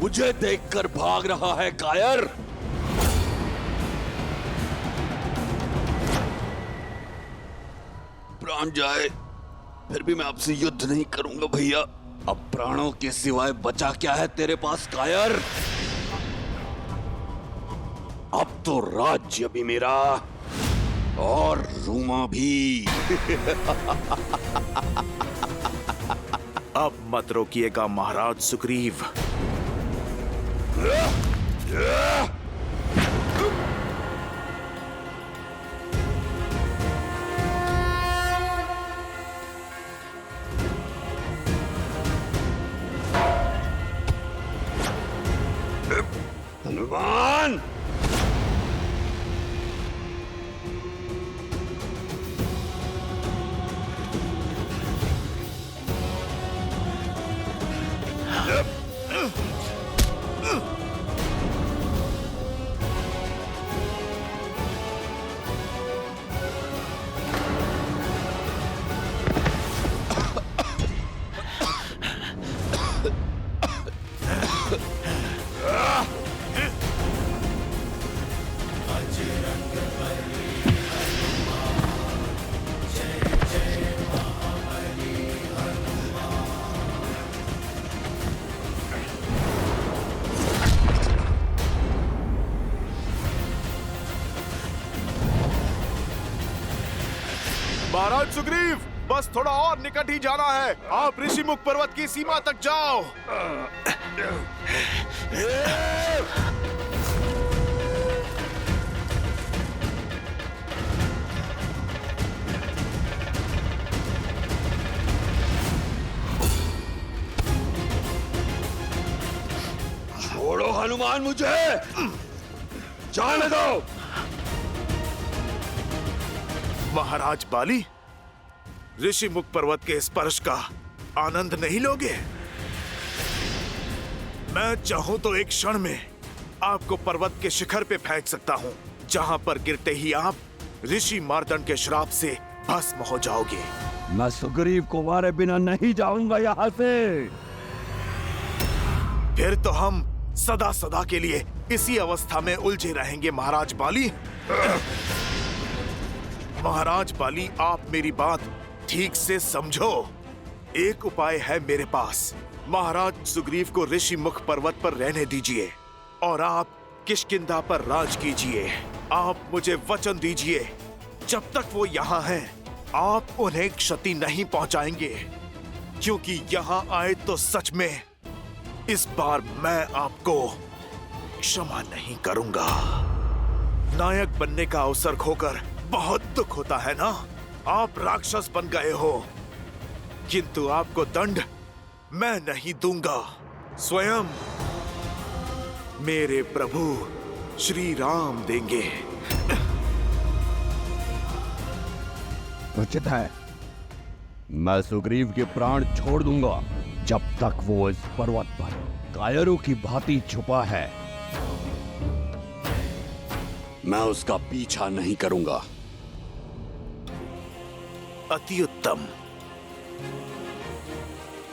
मुझे देखकर भाग रहा है कायर। प्राण जाए फिर भी मैं आपसे युद्ध नहीं करूंगा भैया। अब प्राणों के सिवाय बचा क्या है तेरे पास कायर? अब तो राज्य भी मेरा और रूमा भी। अब मत रोकिएगा महाराज सुग्रीव। हनुमान! महाराज सुग्रीव, बस थोड़ा और निकट ही जाना है। आप ऋषिमुख पर्वत की सीमा तक जाओ। छोड़ो हनुमान मुझे, जाने दो। महाराज बाली, ऋषिमुख पर्वत के स्पर्श का आनंद नहीं लोगे? मैं चाहूं तो एक क्षण में आपको पर्वत के शिखर पे फेंक सकता हूं, जहां पर गिरते ही आप ऋषि मार्दंड के श्राप से भस्म हो जाओगे। मैं सुग्रीव को मारे बिना नहीं जाऊंगा यहाँ से। फिर तो हम सदा सदा के लिए इसी अवस्था में उलझे रहेंगे महाराज बाली। महाराज बाली, आप मेरी बात ठीक से समझो। एक उपाय है मेरे पास। महाराज सुग्रीव को ऋषिमुख पर्वत पर रहने दीजिए और आप किष्किंधा पर राज कीजिए। आप मुझे वचन दीजिए, जब तक वो यहाँ हैं, आप उन्हें क्षति नहीं पहुंचाएंगे, क्योंकि यहाँ आए तो सच में इस बार मैं आपको क्षमा नहीं करूंगा। नायक बनने का अवसर खोकर बहुत दुख होता है ना। आप राक्षस बन गए हो, किंतु आपको दंड मैं नहीं दूंगा। स्वयं मेरे प्रभु श्री राम देंगे। उचित है, मैं सुग्रीव के प्राण छोड़ दूंगा जब तक वो इस पर्वत पर कायरों की भांति छुपा है। मैं उसका पीछा नहीं करूंगा। अति उत्तम।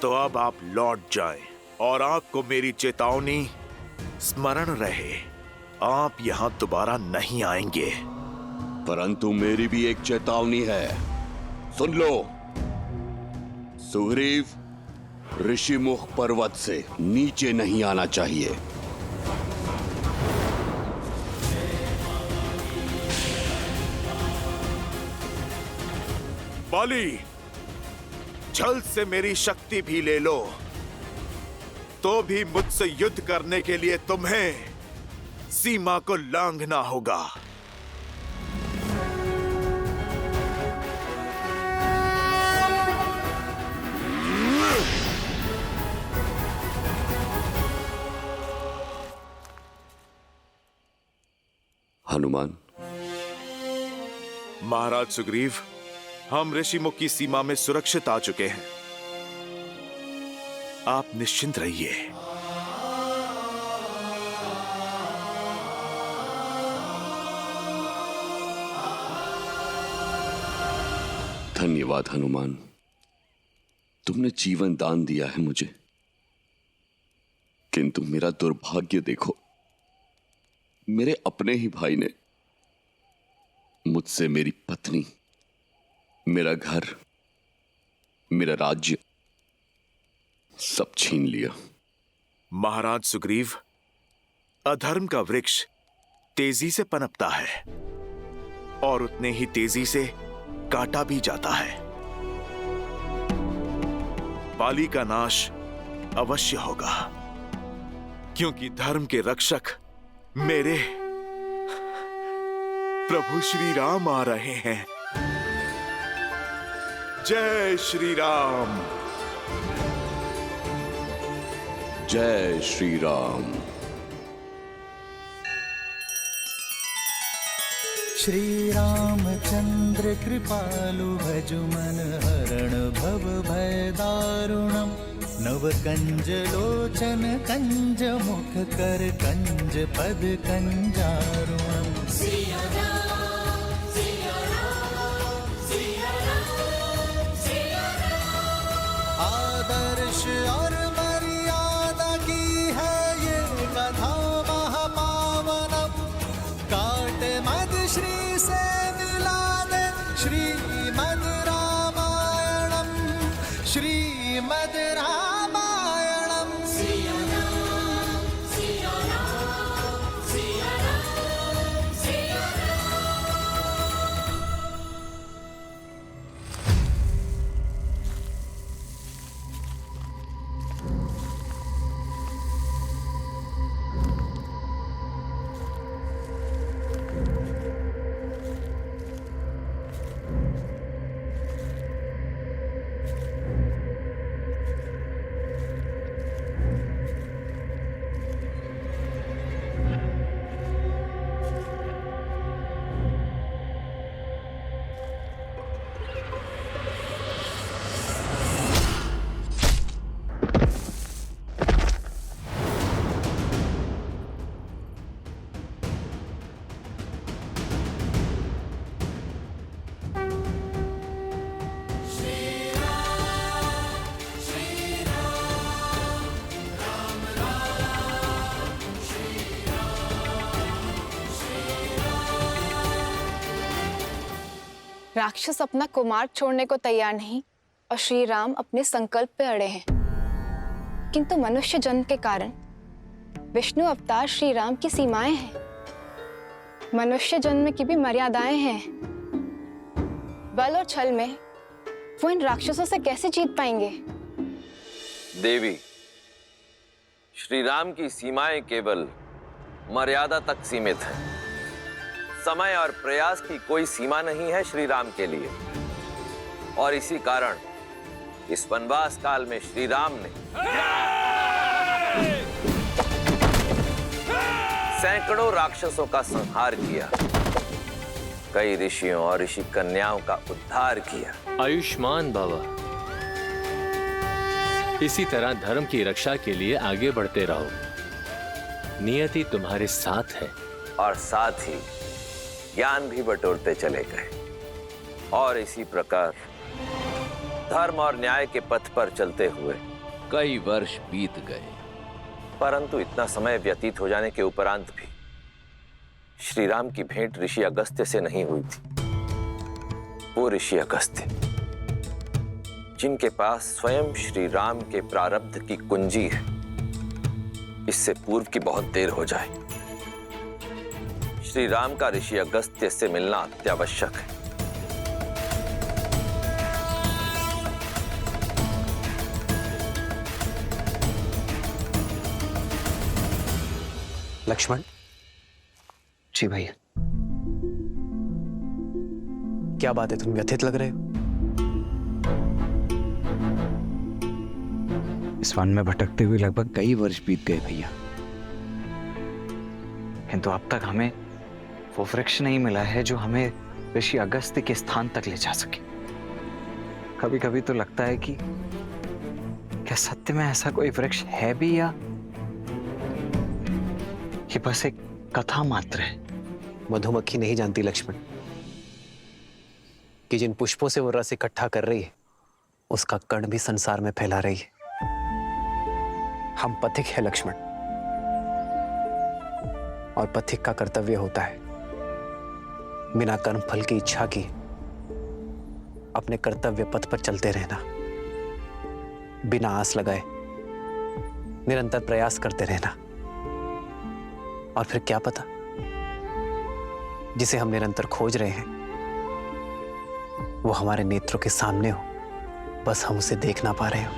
तो अब आप लौट जाएं और आपको मेरी चेतावनी स्मरण रहे, आप यहां दोबारा नहीं आएंगे। परंतु मेरी भी एक चेतावनी है, सुन लो। सुग्रीव ऋषिमुख पर्वत से नीचे नहीं आना चाहिए। बाली, छल से मेरी शक्ति भी ले लो, तो भी मुझसे युद्ध करने के लिए तुम्हें सीमा को लांघना होगा। हनुमान। महाराज सुग्रीव, हम ऋषिमुख की सीमा में सुरक्षित आ चुके हैं। आप निश्चिंत रहिए। धन्यवाद हनुमान, तुमने जीवन दान दिया है मुझे। किंतु मेरा दुर्भाग्य देखो, मेरे अपने ही भाई ने मुझसे मेरी पत्नी, मेरा घर, मेरा राज्य सब छीन लिया। महाराज सुग्रीव, अधर्म का वृक्ष तेजी से पनपता है और उतने ही तेजी से काटा भी जाता है। बाली का नाश अवश्य होगा, क्योंकि धर्म के रक्षक मेरे प्रभु श्री राम आ रहे हैं। जय श्री राम। जय श्री राम। श्री रामचंद्र कृपालु भजु मन हरण भव भय दारुणम। नव कंज लोचन कंज मुख कर कंज पद कंजारुणम। आदर्श और मर्यादा की है ये कथा महापावनम। काट मद श्री से मिला दे श्रीमद् रामायणम। श्रीमद् रामायणम। राक्षस अपना कुमार्ग छोड़ने को तैयार नहीं और श्री राम अपने संकल्प पे अड़े हैं, किंतु मनुष्य जन्म के कारण विष्णु अवतार श्री राम की सीमाएं हैं। मनुष्य जन्म की भी मर्यादाएं हैं। बल और छल में वो इन राक्षसों से कैसे जीत पाएंगे? देवी, श्री राम की सीमाएं केवल मर्यादा तक सीमित हैं। समय और प्रयास की कोई सीमा नहीं है श्री राम के लिए, और इसी कारण इस वनवास काल में श्री राम ने सैकड़ों राक्षसों का संहार किया, कई ऋषियों और ऋषि कन्याओं का उद्धार किया। आयुष्मान बाबा, इसी तरह धर्म की रक्षा के लिए आगे बढ़ते रहो। नियति तुम्हारे साथ है। और साथ ही ज्ञान भी बटोरते चले गए, और इसी प्रकार धर्म और न्याय के पथ पर चलते हुए कई वर्ष बीत गए। परंतु इतना समय व्यतीत हो जाने के उपरांत भी श्री राम की भेंट ऋषि अगस्त्य से नहीं हुई थी। वो ऋषि अगस्त्य जिनके पास स्वयं श्री राम के प्रारब्ध की कुंजी है, इससे पूर्व की बहुत देर हो जाए। श्री राम का ऋषि अगस्त्य से मिलना अत्यावश्यक है। लक्ष्मण जी भैया, क्या बात है, तुम व्यथित लग रहे हो? इस वन में भटकते हुए लगभग कई वर्ष बीत गए भैया, किंतु अब तक हमें वो वृक्ष नहीं मिला है जो हमें ऋषि अगस्त्य के स्थान तक ले जा सके। कभी कभी तो लगता है कि क्या सत्य में ऐसा कोई वृक्ष है भी, या ये बस एक कथा मात्र है? मधुमक्खी नहीं जानती लक्ष्मण कि जिन पुष्पों से वो रस इकट्ठा कर रही है उसका कण भी संसार में फैला रही है। हम पथिक है लक्ष्मण, और पथिक का कर्तव्य होता है बिना कर्म फल की इच्छा की अपने कर्तव्य पथ पर चलते रहना, बिना आस लगाए निरंतर प्रयास करते रहना। और फिर क्या पता, जिसे हम निरंतर खोज रहे हैं वो हमारे नेत्रों के सामने हो, बस हम उसे देख ना पा रहे हो।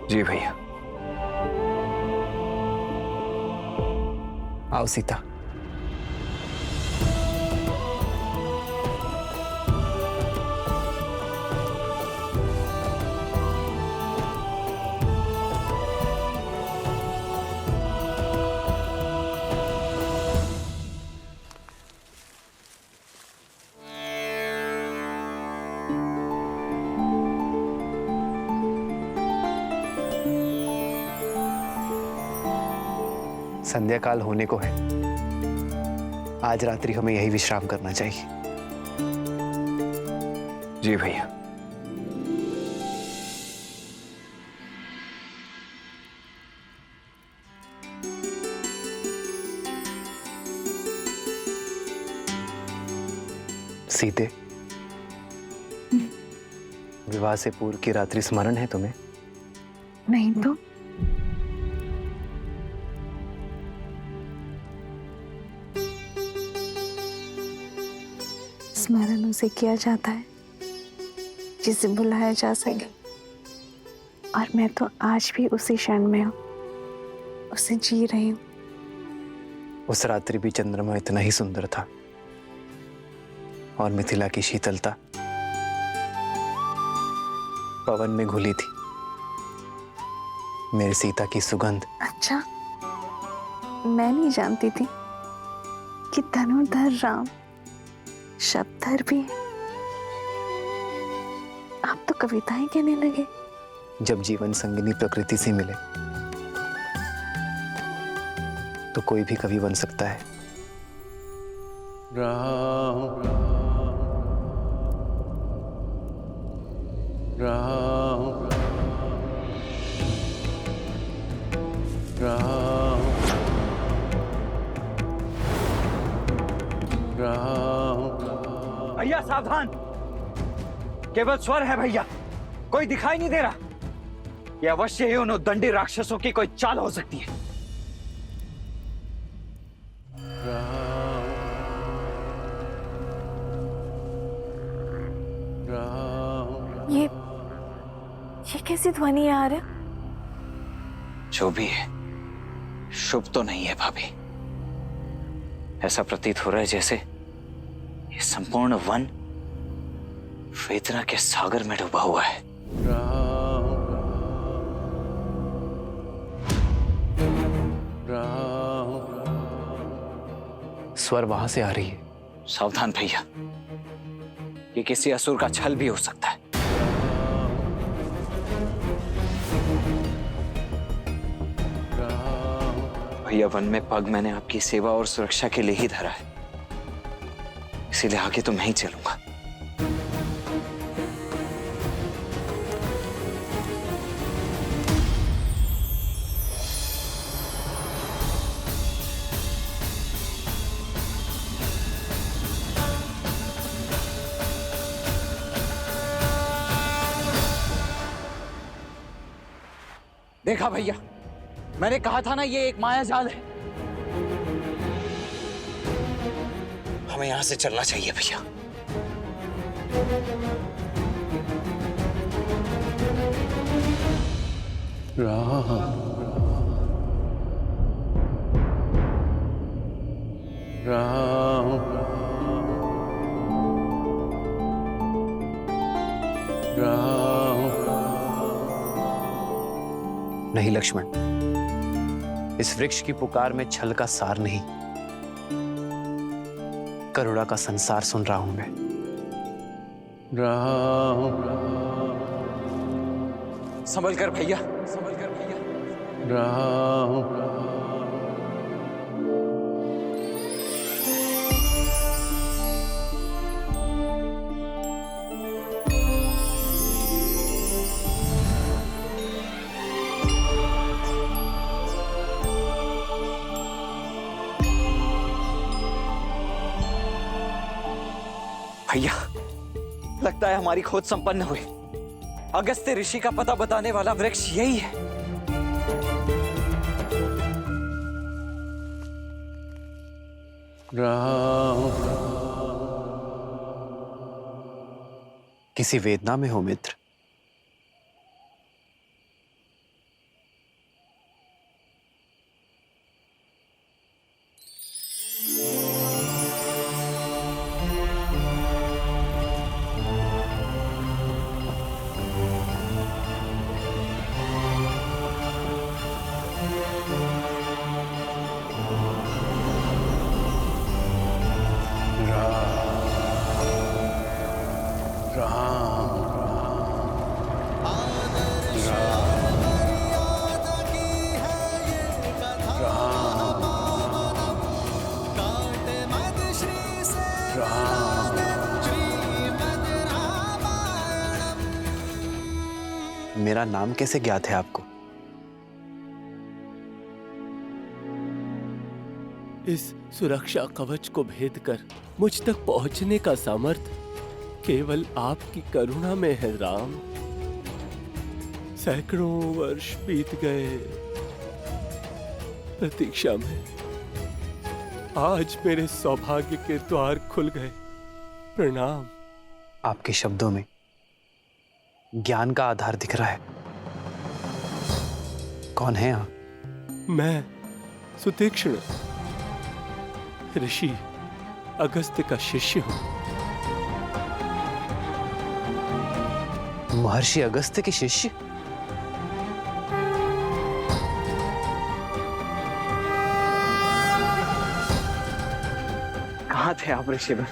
जी भैया। आओ सीता। संध्या काल होने को है, आज रात्रि हमें यही विश्राम करना चाहिए। जी भैया। सीते, विवाह से पूर्व की रात्रि स्मरण है तुम्हें? नहीं तो स्मरण उसे किया जाता है जिसे बुलाया जा सके, और मैं तो आज भी उसी क्षण में हूँ, उसे जी रही हूँ। उस रात्रि भी चंद्रमा इतना ही सुंदर था और मिथिला की शीतलता पवन में घुली थी। मेरी सीता की सुगंध। अच्छा, मैं नहीं जानती थी कि धनुर्धर राम शब्दधर भी है। आप तो कविताएं कहने लगे। जब जीवन संगिनी प्रकृति से मिले तो कोई भी कवि बन सकता है। राम राम राम राम। भैया सावधान, केवल स्वर है भैया, कोई दिखाई नहीं दे रहा। यह अवश्य ही उन उद्दंडी राक्षसों की कोई चाल हो सकती है। ये कैसी ध्वनि आ रहा? जो भी है, शुभ तो नहीं है भाभी। ऐसा प्रतीत हो रहा है जैसे ये संपूर्ण वन वेदना के सागर में डूबा हुआ है। स्वर वहां से आ रही है। सावधान भैया, ये किसी असुर का छल भी हो सकता है। भैया, वन में पग मैंने आपकी सेवा और सुरक्षा के लिए ही धरा है, इसीलिए आगे तो मैं ही चलूंगा। देखा भैया, मैंने कहा था ना, ये एक माया जाल है। हमें यहां से चलना चाहिए भैया। राम राम राम। नहीं लक्ष्मण, इस वृक्ष की पुकार में छल का सार नहीं, करुणा का संसार सुन रहा हूं मैं। राम संभल कर भैया, संभल कर भैया। राम लगता है हमारी खोज संपन्न हुई। अगस्त्य ऋषि का पता बताने वाला वृक्ष यही है। रहा हूँ। किसी वेदना में हो मित्र? मेरा नाम कैसे ज्ञात है आपको? इस सुरक्षा कवच को भेद कर मुझ तक पहुंचने का सामर्थ्य केवल आपकी करुणा में है राम। सैकड़ों वर्ष बीत गए प्रतीक्षा में, आज मेरे सौभाग्य के द्वार खुल गए। प्रणाम। आपके शब्दों में ज्ञान का आधार दिख रहा है। कौन है आप? मैं सुतीक्ष्ण, ऋषि अगस्त्य का शिष्य हूं। महर्षि अगस्त्य के शिष्य? कहाँ थे आप ऋषिवर?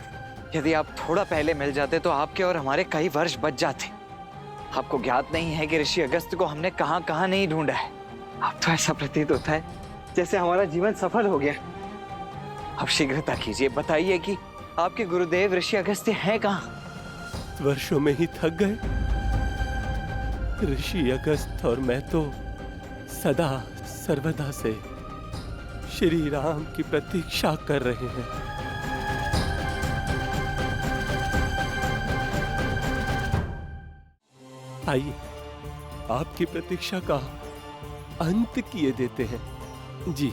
यदि आप थोड़ा पहले मिल जाते तो आपके और हमारे कई वर्ष बच जाते। आपको ज्ञात नहीं है कि ऋषि अगस्त्य को हमने कहां कहां नहीं ढूंढा है। अब तो ऐसा प्रतीत होता है जैसे हमारा जीवन सफल हो गया। अब शीघ्रता कीजिए, बताइए कि आपके गुरुदेव ऋषि अगस्त्य हैं कहां? वर्षों में ही थक गए। ऋषि अगस्त्य और मैं तो सदा सर्वदा से श्री राम की प्रतीक्षा कर रहे हैं। आइए आपकी प्रतीक्षा का अंत किए देते हैं। जी।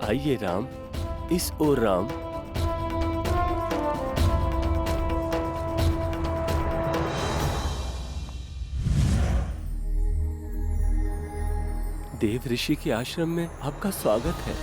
आइए राम, इस ओर राम। देव ऋषि के आश्रम में आपका स्वागत है।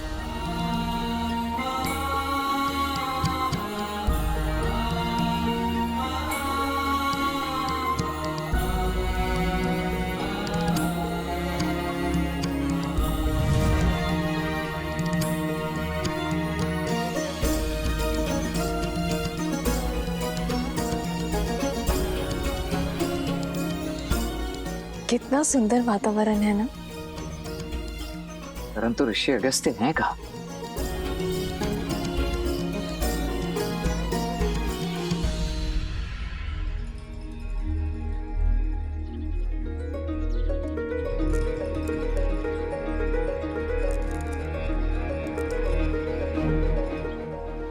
कितना सुंदर वातावरण है ना। परंतु ऋषि अगस्त्य हैं कहाँ?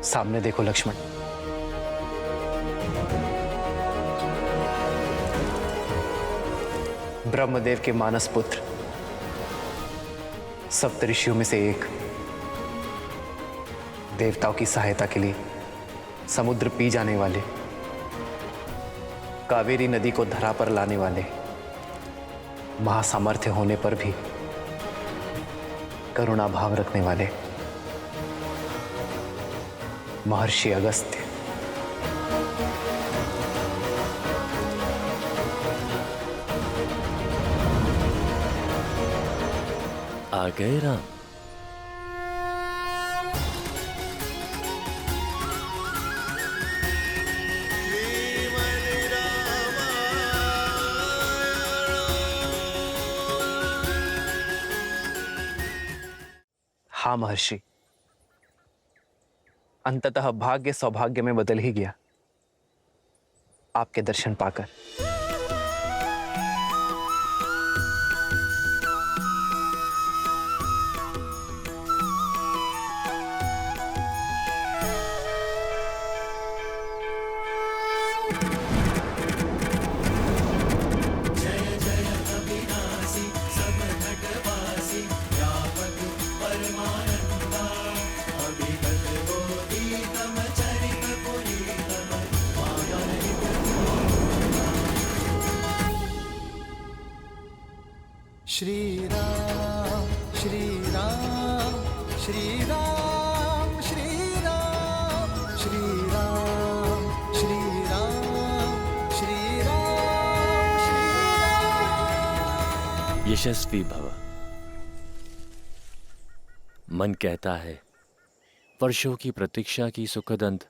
सामने देखो लक्ष्मण। ब्रह्मदेव के मानस पुत्र, सप्तऋषियों में से एक, देवताओं की सहायता के लिए समुद्र पी जाने वाले, कावेरी नदी को धरा पर लाने वाले, महासामर्थ्य होने पर भी करुणा भाव रखने वाले महर्षि अगस्त्य। आ गए राम। हाँ महर्षि, अंततः भाग्य सौभाग्य में बदल ही गया आपके दर्शन पाकर। श्री राम श्री राम श्री राम श्री राम श्री राम श्री राम श्री राम श्री राम। यशस्वी भव। मन कहता है वर्षों की प्रतीक्षा की सुखद अंत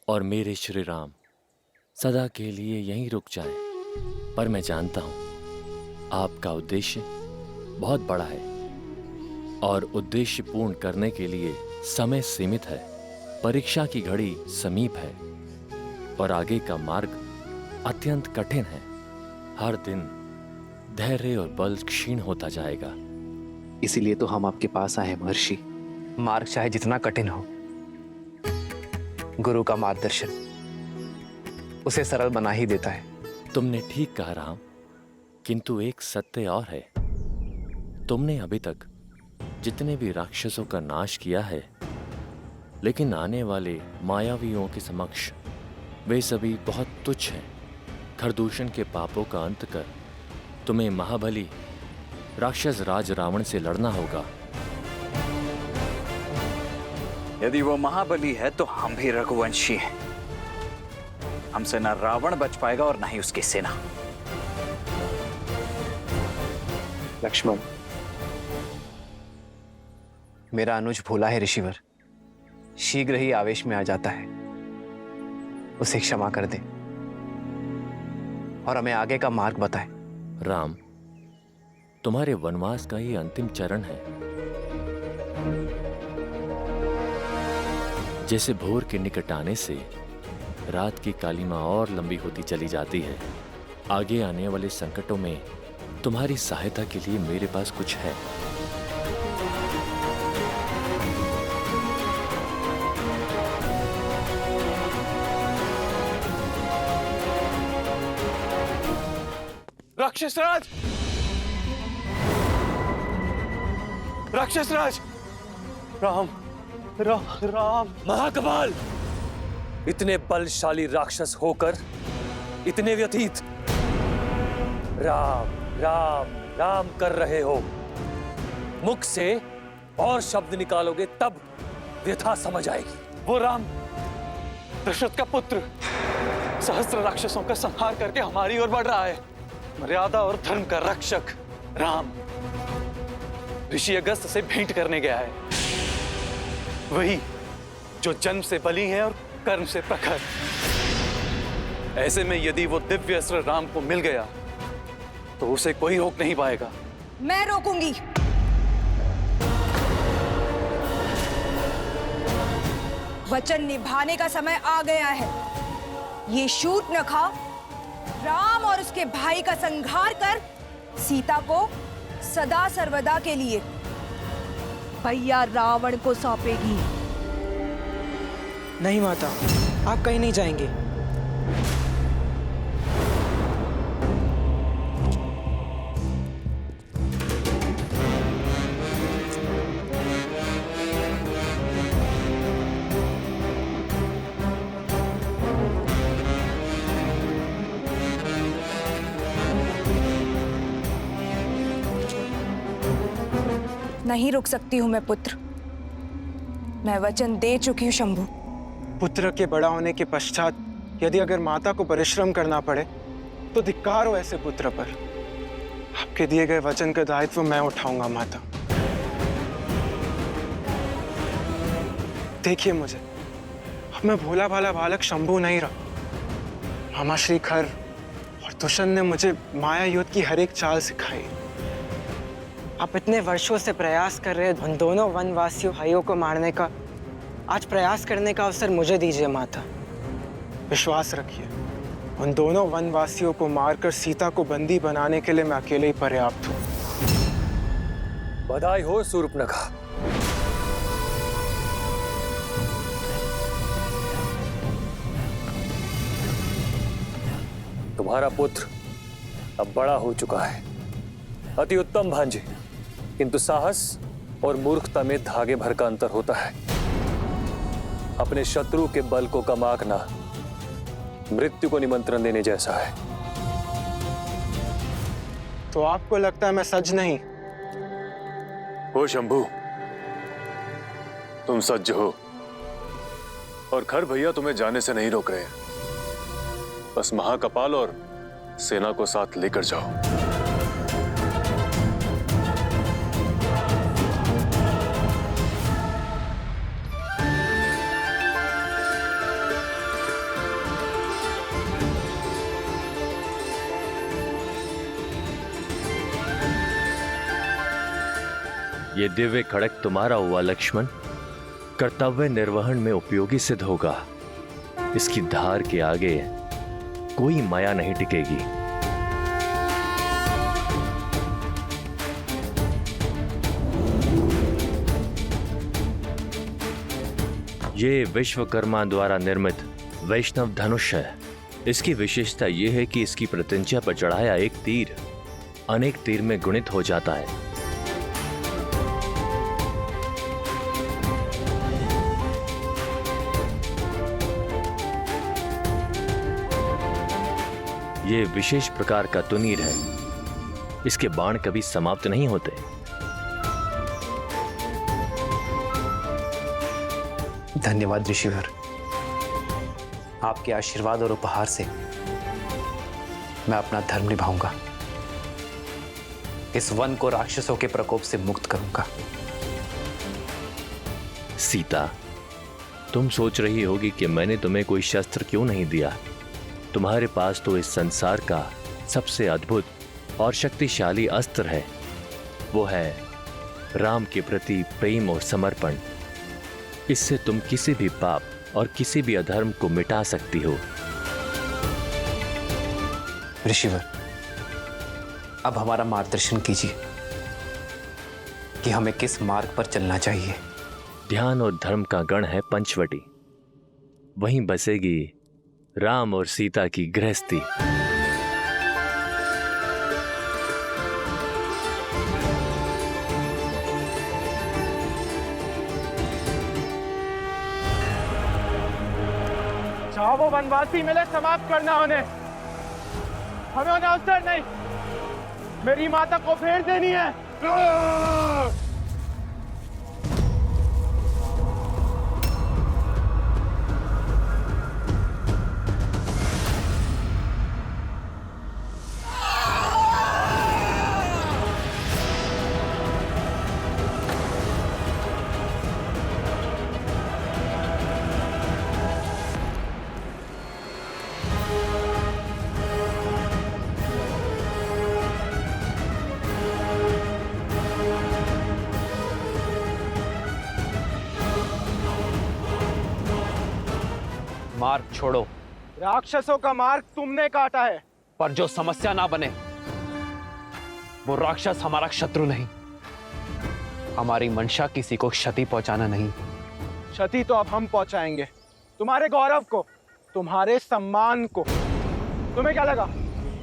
और मेरे श्री राम सदा के लिए यहीं रुक जाएं। पर मैं जानता हूं आपका उद्देश्य बहुत बड़ा है और उद्देश्य पूर्ण करने के लिए समय सीमित है। परीक्षा की घड़ी समीप है और आगे का मार्ग अत्यंत कठिन है। हर दिन धैर्य और बल क्षीण होता जाएगा। इसीलिए तो हम आपके पास आए महर्षि। मार्ग चाहे जितना कठिन हो, गुरु का मार्गदर्शन उसे सरल बना ही देता है। तुमने ठीक कहा राम, किंतु एक सत्य और है। तुमने अभी तक जितने भी राक्षसों का नाश किया है, लेकिन आने वाले मायावियों के समक्ष वे सभी बहुत तुच्छ हैं। खरदूषण के पापों का अंत कर तुम्हें महाबली राक्षस राज रावण से लड़ना होगा। यदि वो महाबली है तो हम भी रघुवंशी हैं। हमसे न रावण बच पाएगा और न ही उसकी सेना। लक्ष्मण, मेरा अनुज भोला है ऋषिवर, शीघ्र ही आवेश में आ जाता है। उसे क्षमा कर दे और हमें आगे का मार्ग बताए। राम, तुम्हारे वनवास का ही अंतिम चरण है। जैसे भोर के निकट आने से रात की कालिमा और लंबी होती चली जाती है, आगे आने वाले संकटों में तुम्हारी सहायता के लिए मेरे पास कुछ है। राक्षसराज! राक्षसराज! राम राम महाकपाल! इतने बलशाली राक्षस होकर इतने व्यतीत राम राम राम कर रहे हो। मुख से और शब्द निकालोगे तब व्यथा समझ आएगी। वो राम दशरथ का पुत्र सहस्त्र राक्षसों का संहार करके हमारी ओर बढ़ रहा है। मर्यादा और धर्म का रक्षक राम ऋषि अगस्त से भेंट करने गया है। वही जो जन्म से बली है और कर्म से प्रखर। ऐसे में यदि वो दिव्य अस्त्र राम को मिल गया तो उसे कोई रोक नहीं पाएगा। मैं रोकूंगी। वचन निभाने का समय आ गया है। ये शूर्पणखा राम और उसके भाई का संहार कर सीता को सदा सर्वदा के लिए भैया रावण को सौंपेगी। नहीं माता, आप कहीं नहीं जाएंगे। नहीं रुक सकती हूं मैं पुत्र। मैं वचन दे चुकी हूं शंभु। पुत्र के बड़ा होने के पश्चात यदि अगर माता को परिश्रम करना पड़े तो धिक्कार हो ऐसे पुत्र पर। आपके दिए गए वचन का दायित्व मैं उठाऊंगा माता। देखिए मुझे, अब मैं भोला भाला बालक शंभु नहीं रहा। मामा श्री खर और दुष्यंत ने मुझे माया युद्ध की हर एक चाल सिखाई। आप इतने वर्षों से प्रयास कर रहे उन दोनों वनवासियों भाइयों को मारने का, आज प्रयास करने का अवसर मुझे दीजिए माता। विश्वास रखिए, उन दोनों वनवासियों को मारकर सीता को बंदी बनाने के लिए मैं अकेले ही पर्याप्त हूँ। बधाई हो शूर्पणखा। तुम्हारा पुत्र अब बड़ा हो चुका है। अति उत्तम भांजे, किंतु साहस और मूर्खता में धागे भर का अंतर होता है। अपने शत्रु के बल को कम आंकना मृत्यु को निमंत्रण देने जैसा है। तो आपको लगता है मैं सज नहीं? हो शंभू, तुम सज्ज हो और खर भैया तुम्हें जाने से नहीं रोक रहे हैं। बस महाकपाल और सेना को साथ लेकर जाओ। ये दिव्य खड़क तुम्हारा हुआ लक्ष्मण, कर्तव्य निर्वहन में उपयोगी सिद्ध होगा। इसकी धार के आगे कोई माया नहीं टिकेगी। ये विश्वकर्मा द्वारा निर्मित वैष्णव धनुष है। इसकी विशेषता यह है कि इसकी प्रत्यंचा पर चढ़ाया एक तीर अनेक तीर में गुणित हो जाता है। ये विशेष प्रकार का तुनीर है। इसके बाण कभी समाप्त नहीं होते। धन्यवाद ऋषिवर। आपके आशीर्वाद और उपहार से मैं अपना धर्म निभाऊंगा। इस वन को राक्षसों के प्रकोप से मुक्त करूंगा। सीता, तुम सोच रही होगी कि मैंने तुम्हें कोई शस्त्र क्यों नहीं दिया। तुम्हारे पास तो इस संसार का सबसे अद्भुत और शक्तिशाली अस्त्र है। वो है राम के प्रति प्रेम और समर्पण। इससे तुम किसी भी पाप और किसी भी अधर्म को मिटा सकती हो। ऋषिवर, अब हमारा मार्गदर्शन कीजिए कि हमें किस मार्ग पर चलना चाहिए। ध्यान और धर्म का गण है पंचवटी। वहीं बसेगी राम और सीता की गृहस्थी। चाहो वो वनवासी मिले, समाप्त करना उन्हें। हमें उन्हें अवसर नहीं, मेरी माता को फेर देनी है। मार्ग छोड़ो। राक्षसों का मार्ग तुमने काटा है, पर जो समस्या ना बने वो राक्षस हमारा शत्रु नहीं। हमारी मंशा किसी को क्षति पहुंचाना नहीं। क्षति तो अब हम पहुंचाएंगे, तुम्हारे गौरव को, तुम्हारे सम्मान को। तुम्हें क्या लगा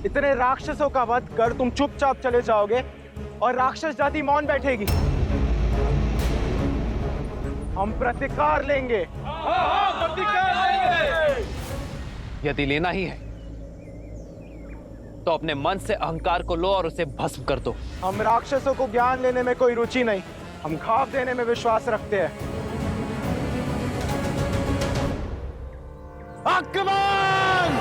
इतने राक्षसों का वध कर तुम चुपचाप चले जाओगे और राक्षस जाति मौन बैठेगी? हम प्रतिकार लेंगे। यदि लेना ही है तो अपने मन से अहंकार को लो और उसे भस्म कर दो। हम राक्षसों को ज्ञान लेने में कोई रुचि नहीं, हम घाव देने में विश्वास रखते हैं। आक्रमण!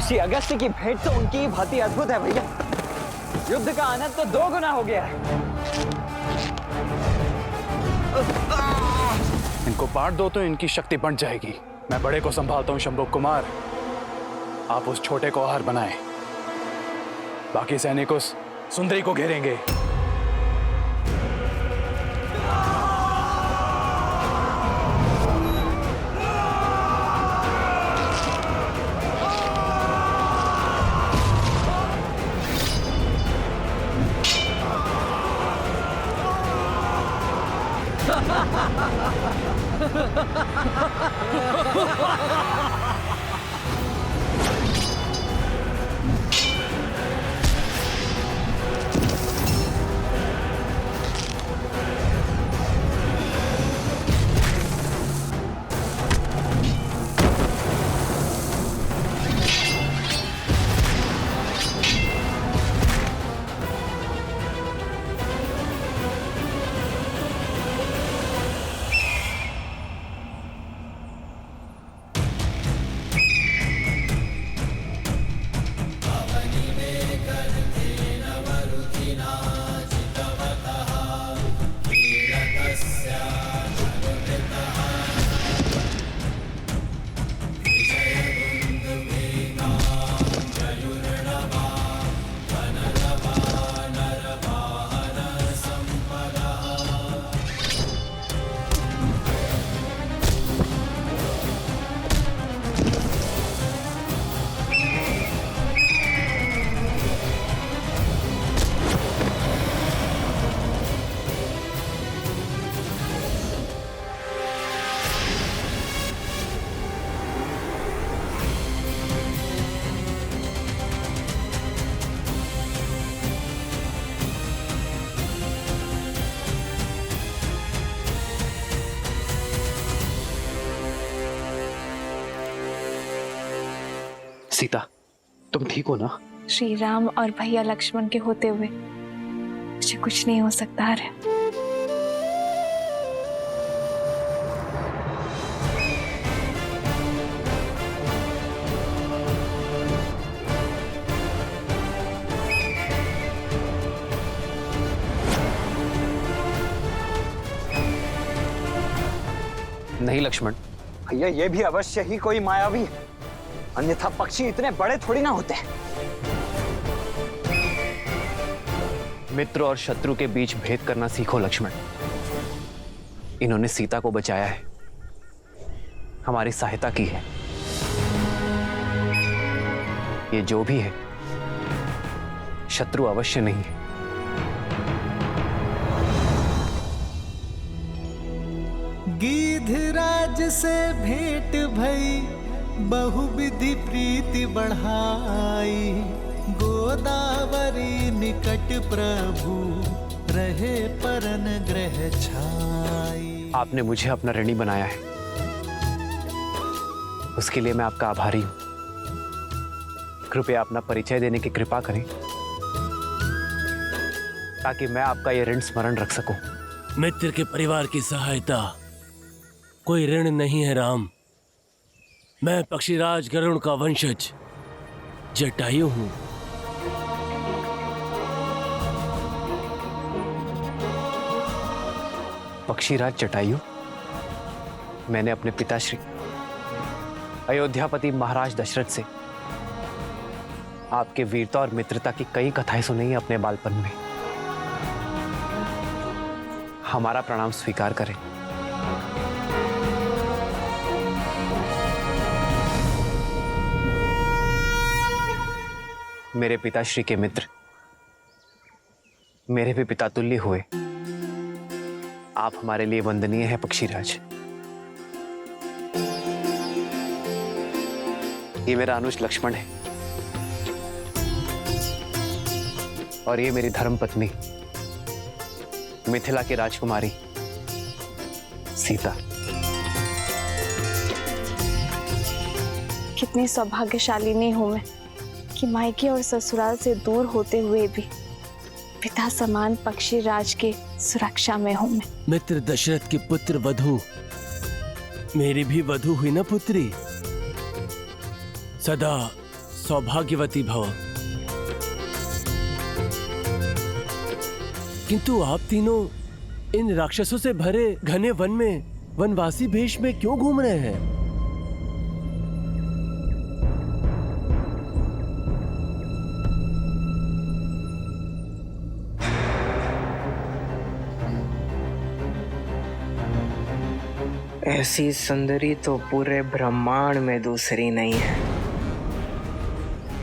ऋषि अगस्त्य की भेंट तो उनकी ही भांति अद्भुत है भैया। युद्ध का आनंद तो 2 गुना हो गया है। इनको बांट दो तो इनकी शक्ति बढ़ जाएगी। मैं बड़े को संभालता हूँ शंभु कुमार, आप उस छोटे को आहार बनाएं। बाकी सैनिक उस सुंदरी को घेरेंगे। सीता, तुम ठीक हो ना? श्री राम और भैया लक्ष्मण के होते हुए मुझे कुछ नहीं हो सकता है। नहीं लक्ष्मण, भैया ये भी अवश्य ही कोई मायावी है, अन्यथा पक्षी इतने बड़े थोड़ी ना होते। मित्र और शत्रु के बीच भेद करना सीखो लक्ष्मण। इन्होंने सीता को बचाया है, हमारी सहायता की है। ये जो भी है शत्रु अवश्य नहीं है। गिद्धराज से भेंट भई, बहुविधि प्रीति बढ़ाई। गोदावरी निकट प्रभु, रहे परन ग्रह छाई। आपने मुझे अपना ऋणी बनाया है, उसके लिए मैं आपका आभारी हूं। कृपया अपना परिचय देने की कृपा करें ताकि मैं आपका यह ऋण स्मरण रख सकूं। मित्र के परिवार की सहायता कोई ऋण नहीं है राम। मैं पक्षीराज गरुड़ का वंशज जटायु हूं। पक्षीराज जटायु, मैंने अपने पिताश्री अयोध्यापति महाराज दशरथ से आपके वीरता और मित्रता की कई कथाएं सुनी हैं अपने बालपन में। हमारा प्रणाम स्वीकार करें। मेरे पिताश्री के मित्र मेरे भी पिता तुल्य हुए। आप हमारे लिए वंदनीय है पक्षीराज। ये मेरा अनुज लक्ष्मण है और ये मेरी धर्मपत्नी मिथिला की राजकुमारी सीता। कितनी सौभाग्यशालिनी हूं मैं कि मायके और ससुराल से दूर होते हुए भी पिता समान पक्षीराज की सुरक्षा में हूं मैं। मित्र दशरथ की पुत्र वधु मेरी भी वधु हुई ना पुत्री। सदा सौभाग्यवती भव। किंतु आप तीनों इन राक्षसों से भरे घने वन में वनवासी वेश में क्यों घूम रहे हैं? ऐसी सुंदरी तो पूरे ब्रह्मांड में दूसरी नहीं है।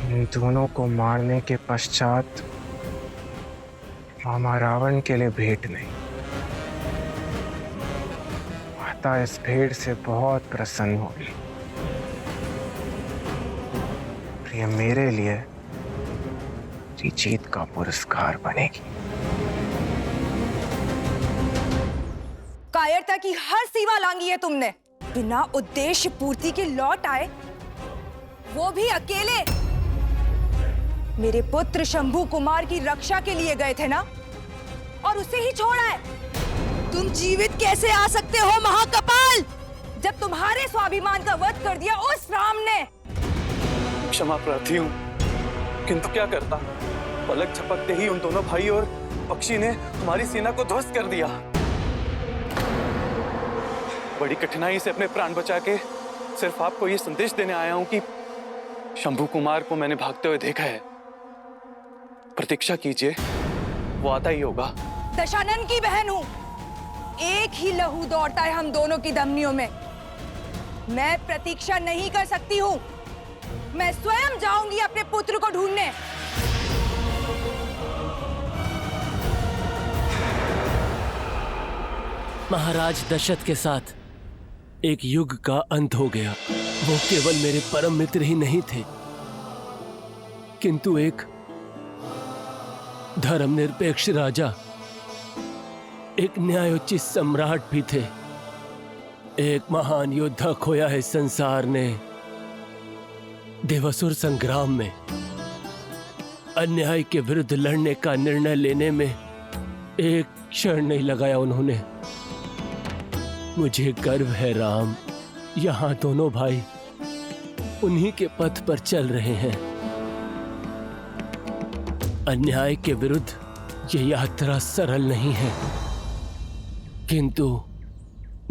इन दोनों को मारने के पश्चात मामा रावण के लिए भेंट नहीं। माता इस भेंट से बहुत प्रसन्न होगी। ये मेरे लिए जीत का पुरस्कार बनेगी। कायरता की हर सीमा लांगी है तुमने। बिना उद्देश्य पूर्ति के लौट आए, वो भी अकेले। मेरे पुत्र शंभू कुमार की रक्षा के लिए गए थे ना, और उसे ही छोड़ा है। तुम जीवित कैसे आ सकते हो महाकपाल, जब तुम्हारे स्वाभिमान का वध कर दिया उस राम ने। क्षमा प्रार्थी हूँ, किंतु क्या करता, पलक झपकते ही उन दोनों भाई और पक्षी ने हमारी सेना को ध्वस्त कर दिया। बड़ी कठिनाई से अपने प्राण बचा के सिर्फ आपको ये संदेश देने आया हूं कि शंभू कुमार को मैंने भागते हुए देखा है। प्रतीक्षा कीजिए, वो आता ही होगा। दशानन की बहन हूं, एक ही लहू दौड़ता है हम दोनों की धमनियों में। मैं प्रतीक्षा नहीं कर सकती हूं। मैं स्वयं जाऊंगी अपने पुत्र को ढूंढने। महाराज दशरथ के साथ एक युग का अंत हो गया। वो केवल मेरे परम मित्र ही नहीं थे, किंतु एक धर्मनिरपेक्ष राजा, एक न्यायोचित सम्राट भी थे। एक महान योद्धा खोया है संसार ने देवासुर संग्राम में। अन्याय के विरुद्ध लड़ने का निर्णय लेने में एक क्षण नहीं लगाया उन्होंने। मुझे गर्व है राम, यहाँ दोनों भाई उन्हीं के पथ पर चल रहे हैं। अन्याय के विरुद्ध ये यात्रा सरल नहीं है, किंतु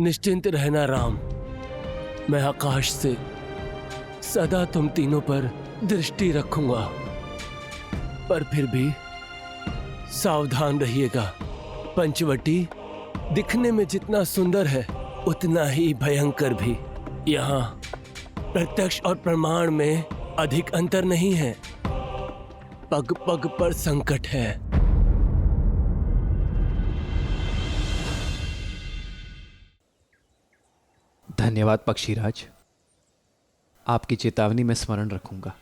निश्चिंत रहना राम, मैं आकाश से सदा तुम तीनों पर दृष्टि रखूंगा। पर फिर भी सावधान रहिएगा। पंचवटी दिखने में जितना सुंदर है उतना ही भयंकर भी। यहाँ प्रत्यक्ष और प्रमाण में अधिक अंतर नहीं है, पग पग पर संकट है। धन्यवाद पक्षीराज, आपकी चेतावनी मैं स्मरण रखूंगा।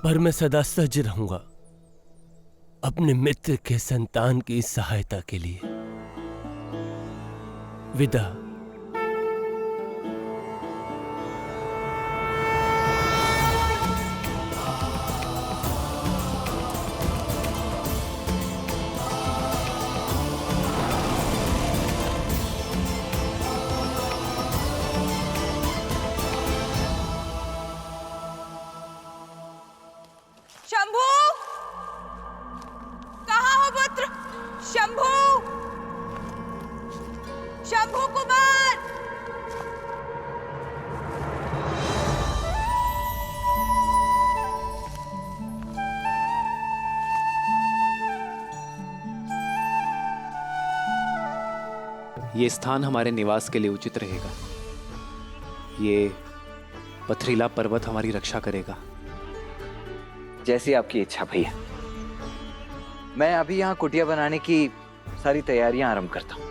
पर मैं सदा सज्ज रहूंगा अपने मित्र के संतान की सहायता के लिए। विदा। शंभू, कहाँ हो पुत्र? शंभू, शंभू कुमार। ये स्थान हमारे निवास के लिए उचित रहेगा। ये पथरीला पर्वत हमारी रक्षा करेगा। जैसी आपकी इच्छा भैया। मैं अभी यहाँ कुटिया बनाने की सारी तैयारियां आरंभ करता हूँ।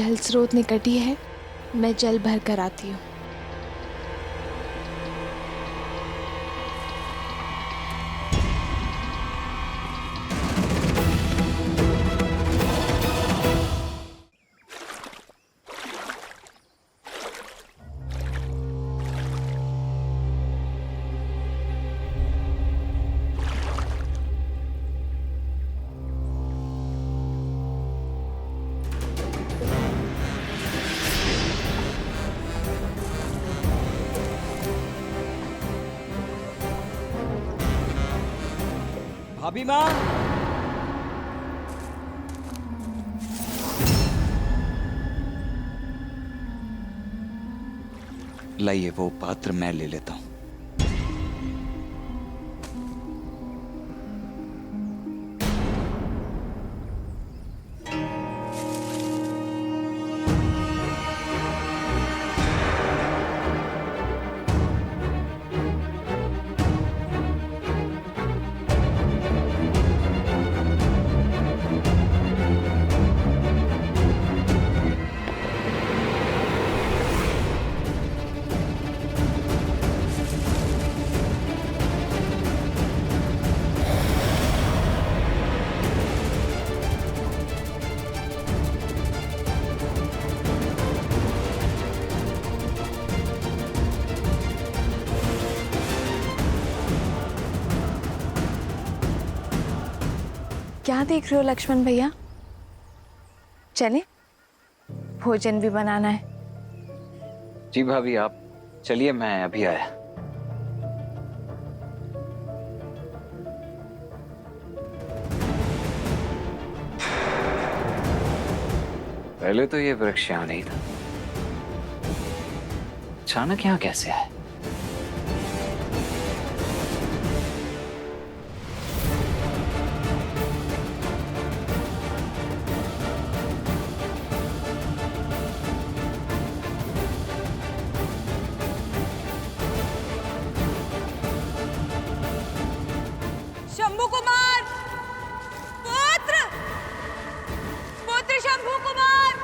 जल स्रोत निकट ही है, मैं जल भर कर आती हूँ। भाभी माँ, लाइए वो पात्र मैं ले लेता हूं। क्या देख रहे हो लक्ष्मण भैया? चले, भोजन भी बनाना है। जी भाभी, आप चलिए, मैं अभी आया। पहले तो ये वृक्ष यहाँ नहीं था, अचानक यहाँ कैसे आया? शंभू कुमार, पुत्र, पुत्र शंभू कुमार।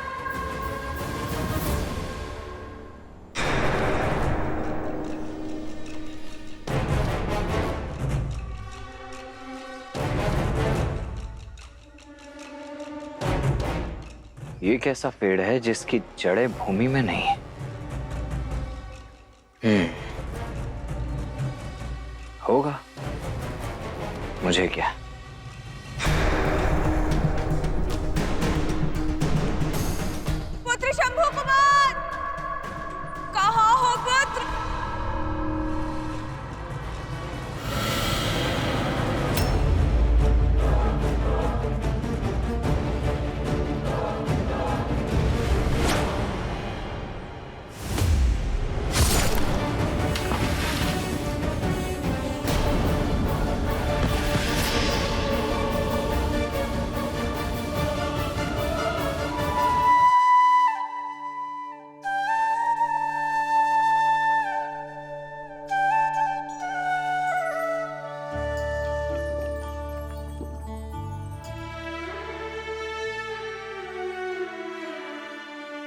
ये कैसा पेड़ है जिसकी जड़ें भूमि में नहीं है? होगा, मुझे क्या। पुत्र शंभू कुमार, कहाँ हो पुत्र?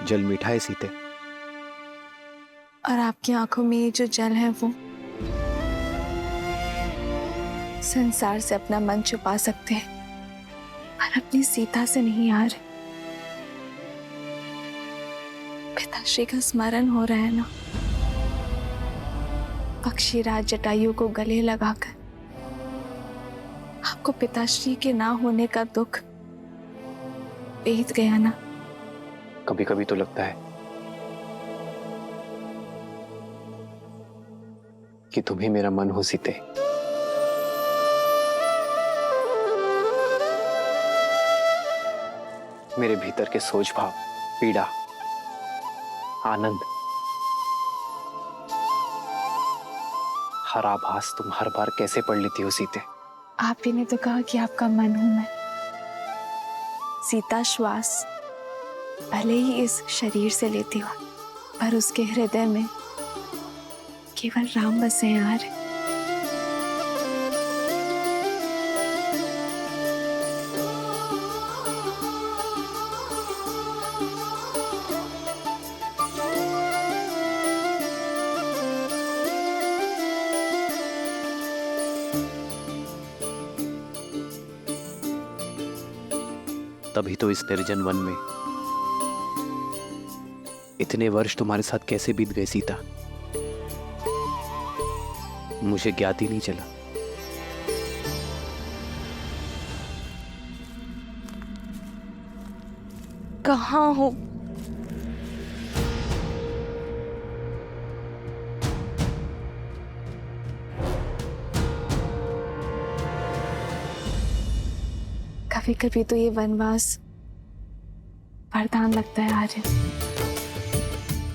जल मीठा है सीते, और आपकी आंखों में ये जो जल है वो संसार से अपना मन छुपा सकते हैं, पर अपनी सीता से नहीं यार। पिताश्री का स्मरण हो रहा है ना, पक्षीराज जटायु को गले लगाकर आपको पिताश्री के ना होने का दुख बीत गया ना। कभी कभी तो लगता है कि तुम ही मेरा मन हो सीते। मेरे भीतर के सोच भाव, पीड़ा, आनंद, हर आभास तुम हर बार कैसे पढ़ लेती हो सीते। आप ही ने तो कहा कि आपका मन हूं मैं। सीता श्वास भले ही इस शरीर से लेती हो, पर उसके हृदय में केवल राम बसे हैं यार। तभी तो इस निर्जन वन में इतने वर्ष तुम्हारे साथ कैसे बीत गए सीता, मुझे ज्ञात ही नहीं चला। कहाँ हो? कभी कभी तो ये वनवास वरदान लगता है आर्यन।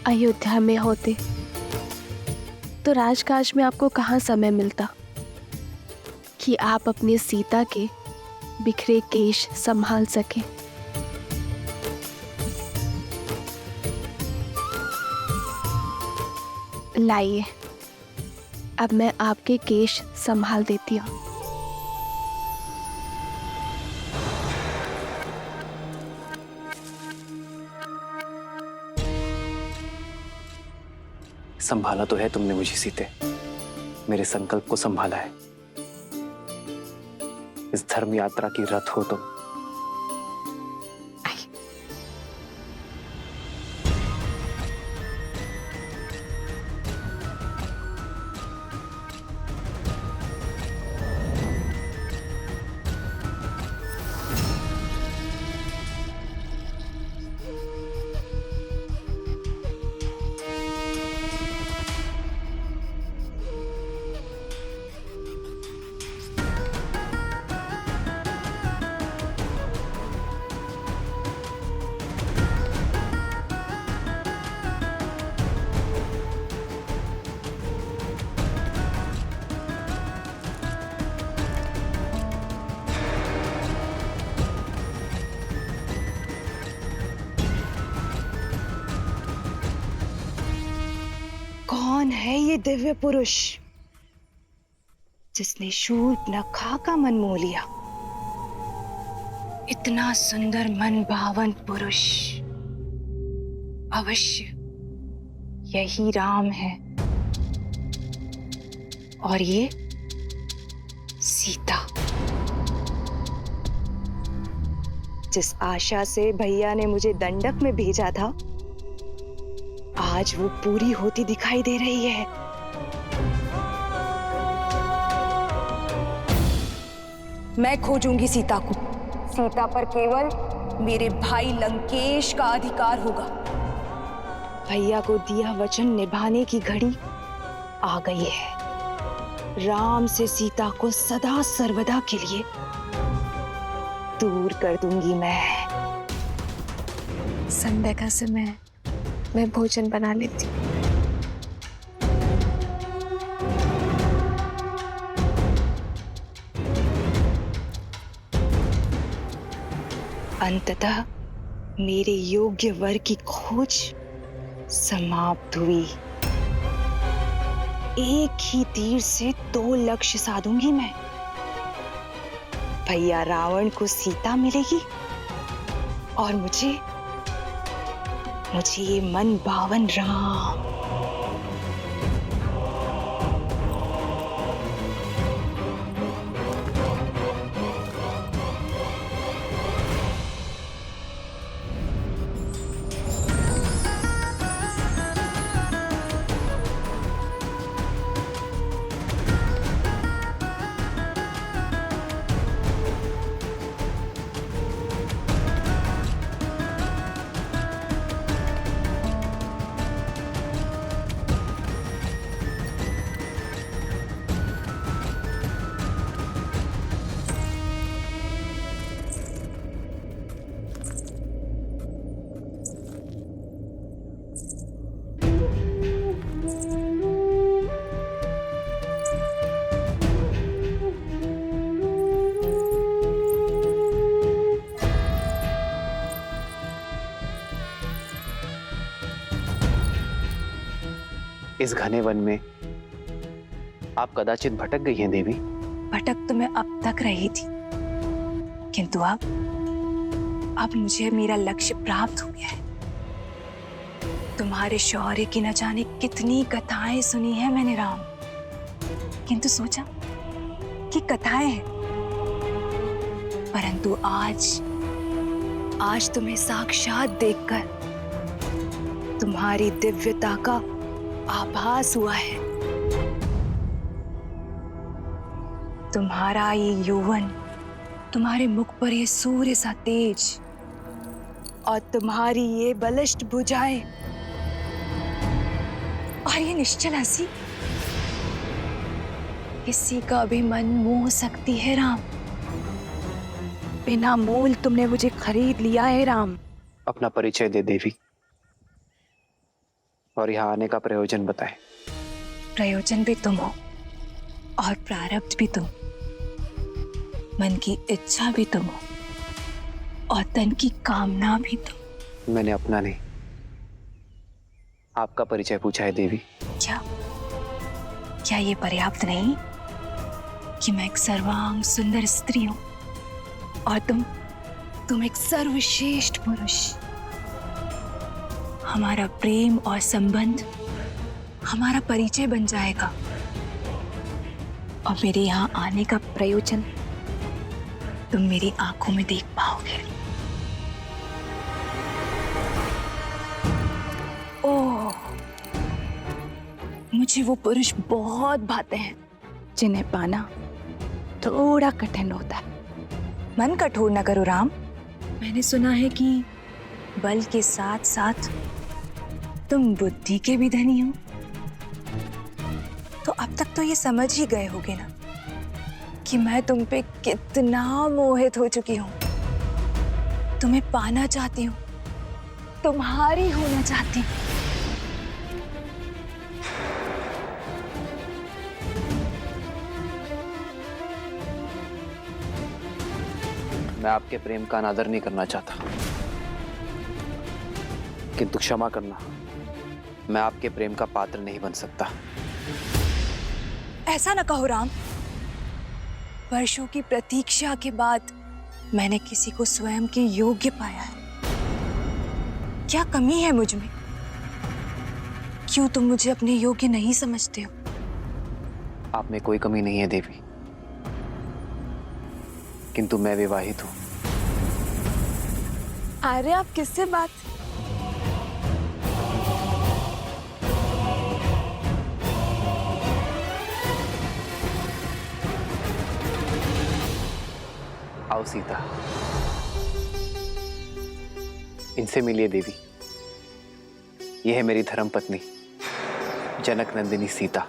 अयोध्या में होते तो राजकाज में आपको कहाँ समय मिलता कि आप अपनी सीता के बिखरे केश संभाल सके। लाइए, अब मैं आपके केश संभाल देती हूँ। संभाला तो है तुमने मुझे सीते, मेरे संकल्प को संभाला है। इस धर्म यात्रा की रथ हो तुम। कौन है ये दिव्य पुरुष जिसने शूर्पणखा का मन मोह लिया? इतना सुंदर मन भावन पुरुष अवश्य यही राम है, और ये सीता। जिस आशा से भैया ने मुझे दंडक में भेजा था, आज वो पूरी होती दिखाई दे रही है। मैं खोजूंगी सीता को। सीता पर केवल मेरे भाई लंकेश का अधिकार होगा। भैया को दिया वचन निभाने की घड़ी आ गई है। राम से सीता को सदा सर्वदा के लिए दूर कर दूंगी मैं। संध्या का समय, मैं भोजन बना लेती हूँ। अंततः मेरे योग्य वर की खोज समाप्त हुई। एक ही तीर से 2 लक्ष्य साधूंगी मैं। भैया रावण को सीता मिलेगी और मुझे ये मन भावन राम। इस घने वन में आप कदाचित भटक गई हैं देवी। भटक तो मैं अब तक रही थी, किंतु अब मुझे मेरा लक्ष्य प्राप्त हो गया है। तुम्हारे शौर्य की न जाने कितनी कथाएं सुनी है मैंने राम, किंतु सोचा की कथाएं हैं, परंतु आज तुम्हें साक्षात देखकर तुम्हारी दिव्यता का आभास हुआ है। तुम्हारा ये यौवन, तुम्हारे मुख पर ये सूर्य सा तेज और तुम्हारी ये बलिष्ठ भुजाएं और ये निश्चल हंसी किसी का भी मन मोह सकती है राम। बिना मोल तुमने मुझे खरीद लिया है राम। अपना परिचय दे देवी और यहाँ आने का प्रयोजन बताए। प्रयोजन भी तुम हो और प्रारब्ध भी तुम, मन की इच्छा भी तुम हो और तन की कामना भी तुम। मैंने अपना नहीं, आपका परिचय पूछा है देवी। क्या ये पर्याप्त नहीं कि मैं एक सर्वांग सुंदर स्त्री हूं और तुम एक सर्वश्रेष्ठ पुरुष? हमारा प्रेम और संबंध हमारा परिचय बन जाएगा और मेरे यहाँ आने का प्रयोजन तुम मेरी आंखों में देख पाओगे। ओह, मुझे वो पुरुष बहुत भाते हैं जिन्हें पाना थोड़ा कठिन होता है। मन कठोर न करो राम। मैंने सुना है कि बल के साथ साथ तुम बुद्धि के भी धनी हो, तो अब तक तो ये समझ ही गए होगे ना कि मैं तुम पे कितना मोहित हो चुकी हूं। तुम्हें पाना चाहती हूं, तुम्हारी होना चाहती हूं। मैं आपके प्रेम का अनादर नहीं करना चाहता, किंतु क्षमा करना, मैं आपके प्रेम का पात्र नहीं बन सकता। ऐसा न कहो राम। वर्षों की प्रतीक्षा के बाद मैंने किसी को स्वयं के योग्य पाया है। क्या कमी है मुझ में? क्यों तुम मुझे अपने योग्य नहीं समझते हो? आप में कोई कमी नहीं है देवी, किंतु मैं विवाहित हूं। अरे आप किससे बात? आओ सीता, इनसे मिलिए देवी। यह है मेरी धर्मपत्नी जनक नंदिनी सीता।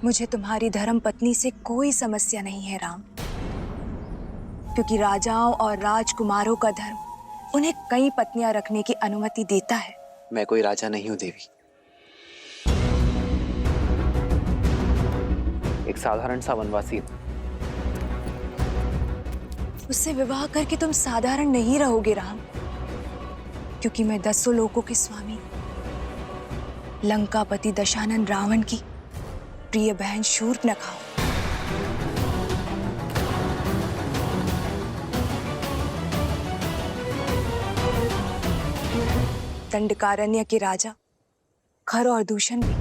मुझे तुम्हारी धर्म पत्नी से कोई समस्या नहीं है राम, क्योंकि राजाओं और राजकुमारों का धर्म उन्हें कई पत्नियां रखने की अनुमति देता है। मैं कोई राजा नहीं हूं देवी, एक साधारण सा वनवासी हूं। उससे विवाह करके तुम साधारण नहीं रहोगे राम, क्योंकि मैं 10 लोकों के स्वामी लंकापति दशानन रावण की प्रिय बहन शूर्पणखा हूं। दंडकारण्य के राजा खर और दूषण भी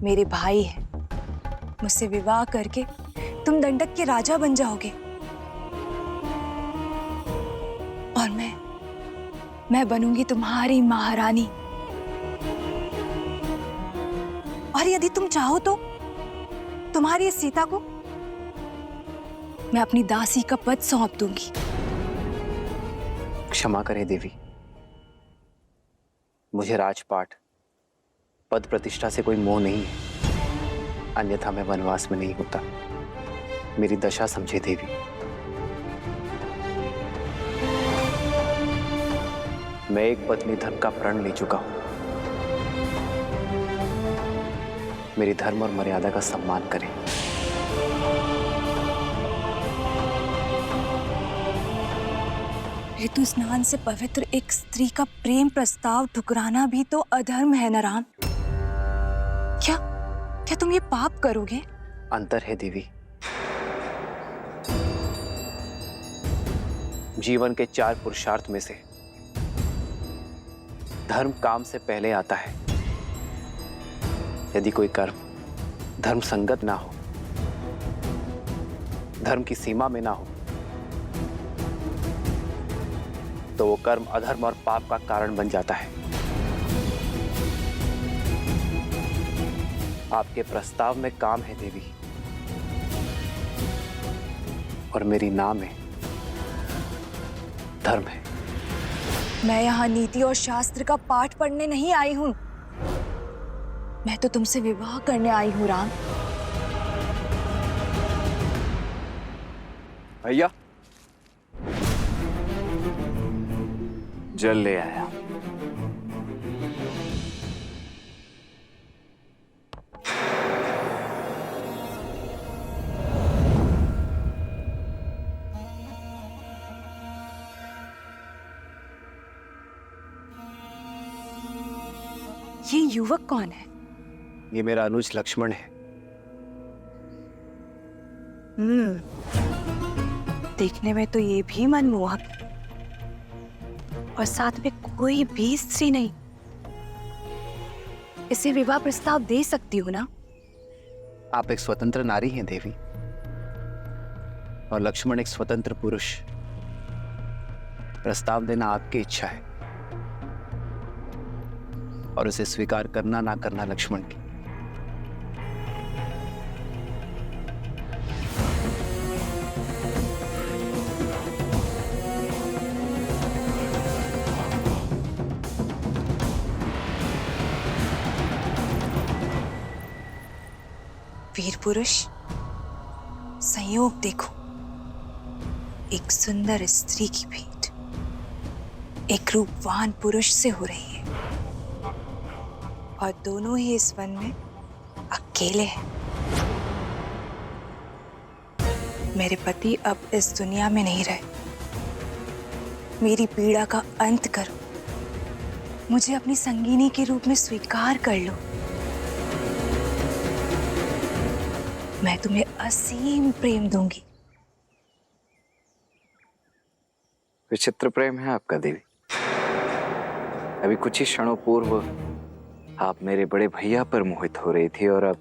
मेरे भाई हैं। मुझसे विवाह करके तुम दंडक के राजा बन जाओगे और मैं बनूंगी तुम्हारी महारानी। और यदि तुम चाहो तो तुम्हारी इस सीता को मैं अपनी दासी का पद सौंप दूंगी। क्षमा करें देवी, मुझे राजपाट पद प्रतिष्ठा से कोई मोह नहीं है, अन्यथा मैं वनवास में नहीं होता। मेरी दशा समझे देवी। मैं एक पत्नी धर्म का प्रण ले चुका हूं। मेरी धर्म और मर्यादा का सम्मान करें। ऋतु स्नान से पवित्र एक स्त्री का प्रेम प्रस्ताव ठुकराना भी तो अधर्म है न राम। क्या तुम ये पाप करोगे? अंतर है देवी। जीवन के 4 पुरुषार्थ में से धर्म काम से पहले आता है। यदि कोई कर्म धर्म संगत ना हो, धर्म की सीमा में ना हो, तो वो कर्म अधर्म और पाप का कारण बन जाता है। आपके प्रस्ताव में काम है देवी, और मेरी नाम में धर्म है। मैं यहाँ नीति और शास्त्र का पाठ पढ़ने नहीं आई हूँ, मैं तो तुमसे विवाह करने आई हूँ राम। भैया, जल ले आया। ये युवक कौन है? ये मेरा अनुज लक्ष्मण है। देखने में तो ये भी मनमोहक, और साथ में कोई भी स्त्री नहीं। इसे विवाह प्रस्ताव दे सकती हूँ ना? आप एक स्वतंत्र नारी हैं देवी, और लक्ष्मण एक स्वतंत्र पुरुष। प्रस्ताव देना आपकी इच्छा है, और उसे स्वीकार करना ना करना लक्ष्मण की। वीर पुरुष, संयोग देखो, एक सुंदर स्त्री की भेंट एक रूपवान पुरुष से हो रही है, और दोनों ही इस वन में अकेले हैं। मेरे पति अब इस दुनिया में नहीं रहे। मेरी पीड़ा का अंत करो, मुझे अपनी संगिनी के रूप में स्वीकार कर लो। मैं तुम्हें असीम प्रेम दूंगी। विचित्र प्रेम है आपका देवी। अभी कुछ ही क्षणों पूर्व आप मेरे बड़े भैया पर मोहित हो रही थी, और अब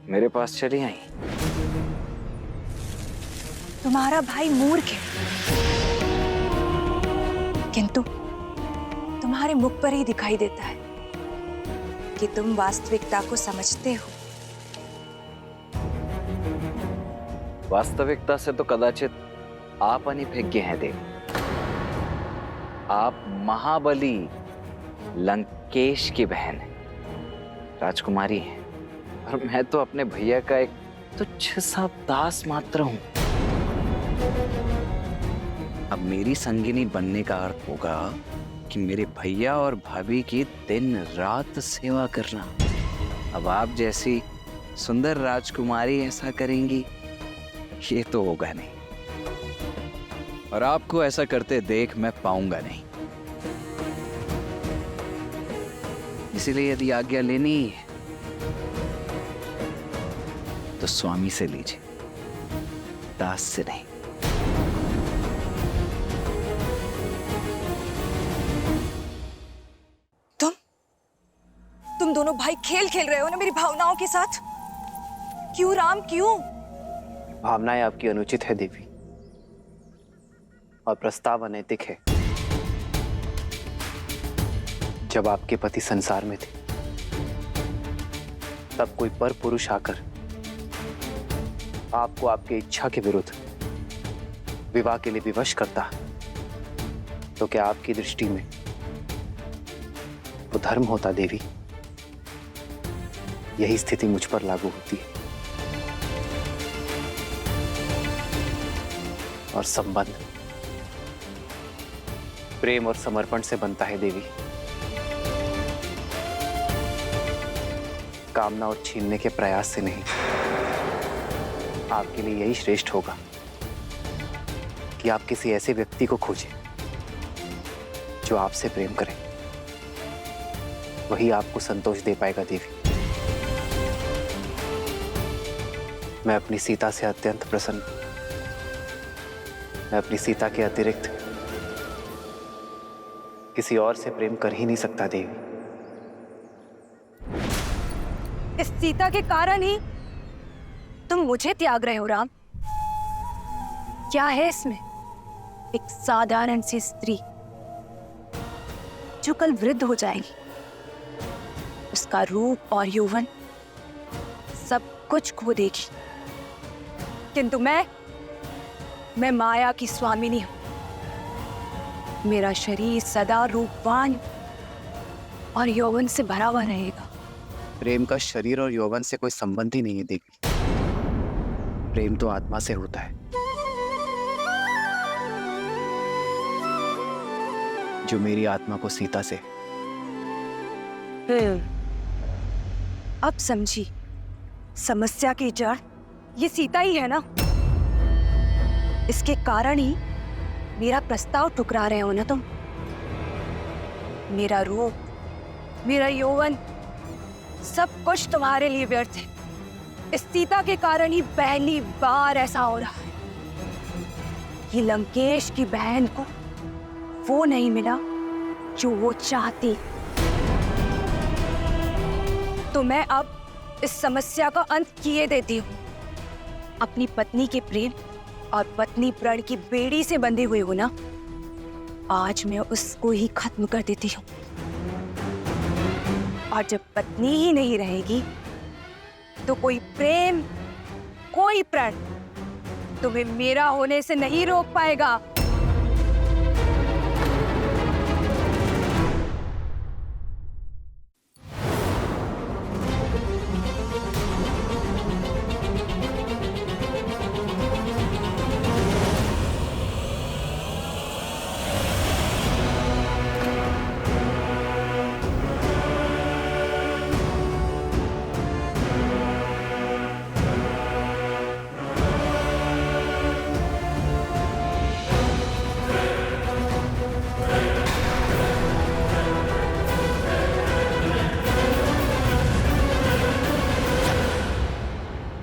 मेरे पास चली आई। तुम्हारा भाई मूर्ख है, किंतु तुम्हारे मुख पर ही दिखाई देता है कि तुम वास्तविकता को समझते हो। वास्तविकता से तो कदाचित आप अनभिज्ञ हैं देवी। आप महाबली लंकेश की बहन हैं, राजकुमारी हैं, और मैं तो अपने भैया का एक तुच्छ सा दास मात्र हूं। अब मेरी संगिनी बनने का अर्थ होगा कि मेरे भैया और भाभी की दिन रात सेवा करना। अब आप जैसी सुंदर राजकुमारी ऐसा करेंगी, ये तो होगा नहीं, और आपको ऐसा करते देख मैं पाऊंगा नहीं। इसलिए यदि आज्ञा लेनी है तो स्वामी से लीजिए, दास से नहीं। तुम दोनों भाई खेल खेल रहे हो ना मेरी भावनाओं के साथ। क्यों राम, क्यों? भावनाएं आपकी अनुचित है देवी, और प्रस्ताव अनैतिक है। जब आपके पति संसार में थे, तब कोई पर पुरुष आकर आपको आपकी इच्छा के विरुद्ध विवाह के लिए विवश करता, तो क्या आपकी दृष्टि में वो धर्म होता देवी? यही स्थिति मुझ पर लागू होती है, और संबंध प्रेम और समर्पण से बनता है देवी, कामना और छीनने के प्रयास से नहीं। आपके लिए यही श्रेष्ठ होगा कि आप किसी ऐसे व्यक्ति को खोजें जो आपसे प्रेम करे। वही आपको संतोष दे पाएगा देवी। मैं अपनी सीता से अत्यंत प्रसन्न हूं। मैं अपनी सीता के अतिरिक्त किसी और से प्रेम कर ही नहीं सकता देवी। इस सीता के कारण ही तुम मुझे त्याग रहे हो राम। क्या है इसमें? एक साधारण सी स्त्री जो कल वृद्ध हो जाएगी, उसका रूप और यौवन सब कुछ खो देगी। किंतु मैं माया की स्वामिनी हूं। मेरा शरीर सदा रूपवान और यौवन से भरा हुआ रहेगा। प्रेम का शरीर और यौवन से कोई संबंध ही नहीं है देवी। प्रेम तो आत्मा से होता है, जो मेरी आत्मा को सीता से। अब समझी, समस्या की जड़ ये सीता ही है ना। इसके कारण ही मेरा प्रस्ताव ठुकरा रहे हो ना तुम। मेरा रूप, मेरा यौवन सब कुछ तुम्हारे लिए व्यर्थ है। इस सीता के कारण ही पहली बार ऐसा हो रहा है कि लंकेश की बहन को वो नहीं मिला जो वो चाहती। तो मैं अब इस समस्या का अंत किए देती हूँ। अपनी पत्नी के प्रेम और पत्नी प्रण की बेड़ी से बंधे हुए हो ना, आज मैं उसको ही खत्म कर देती हूँ। और जब पत्नी ही नहीं रहेगी तो कोई प्रेम, कोई प्रण तुम्हें मेरा होने से नहीं रोक पाएगा।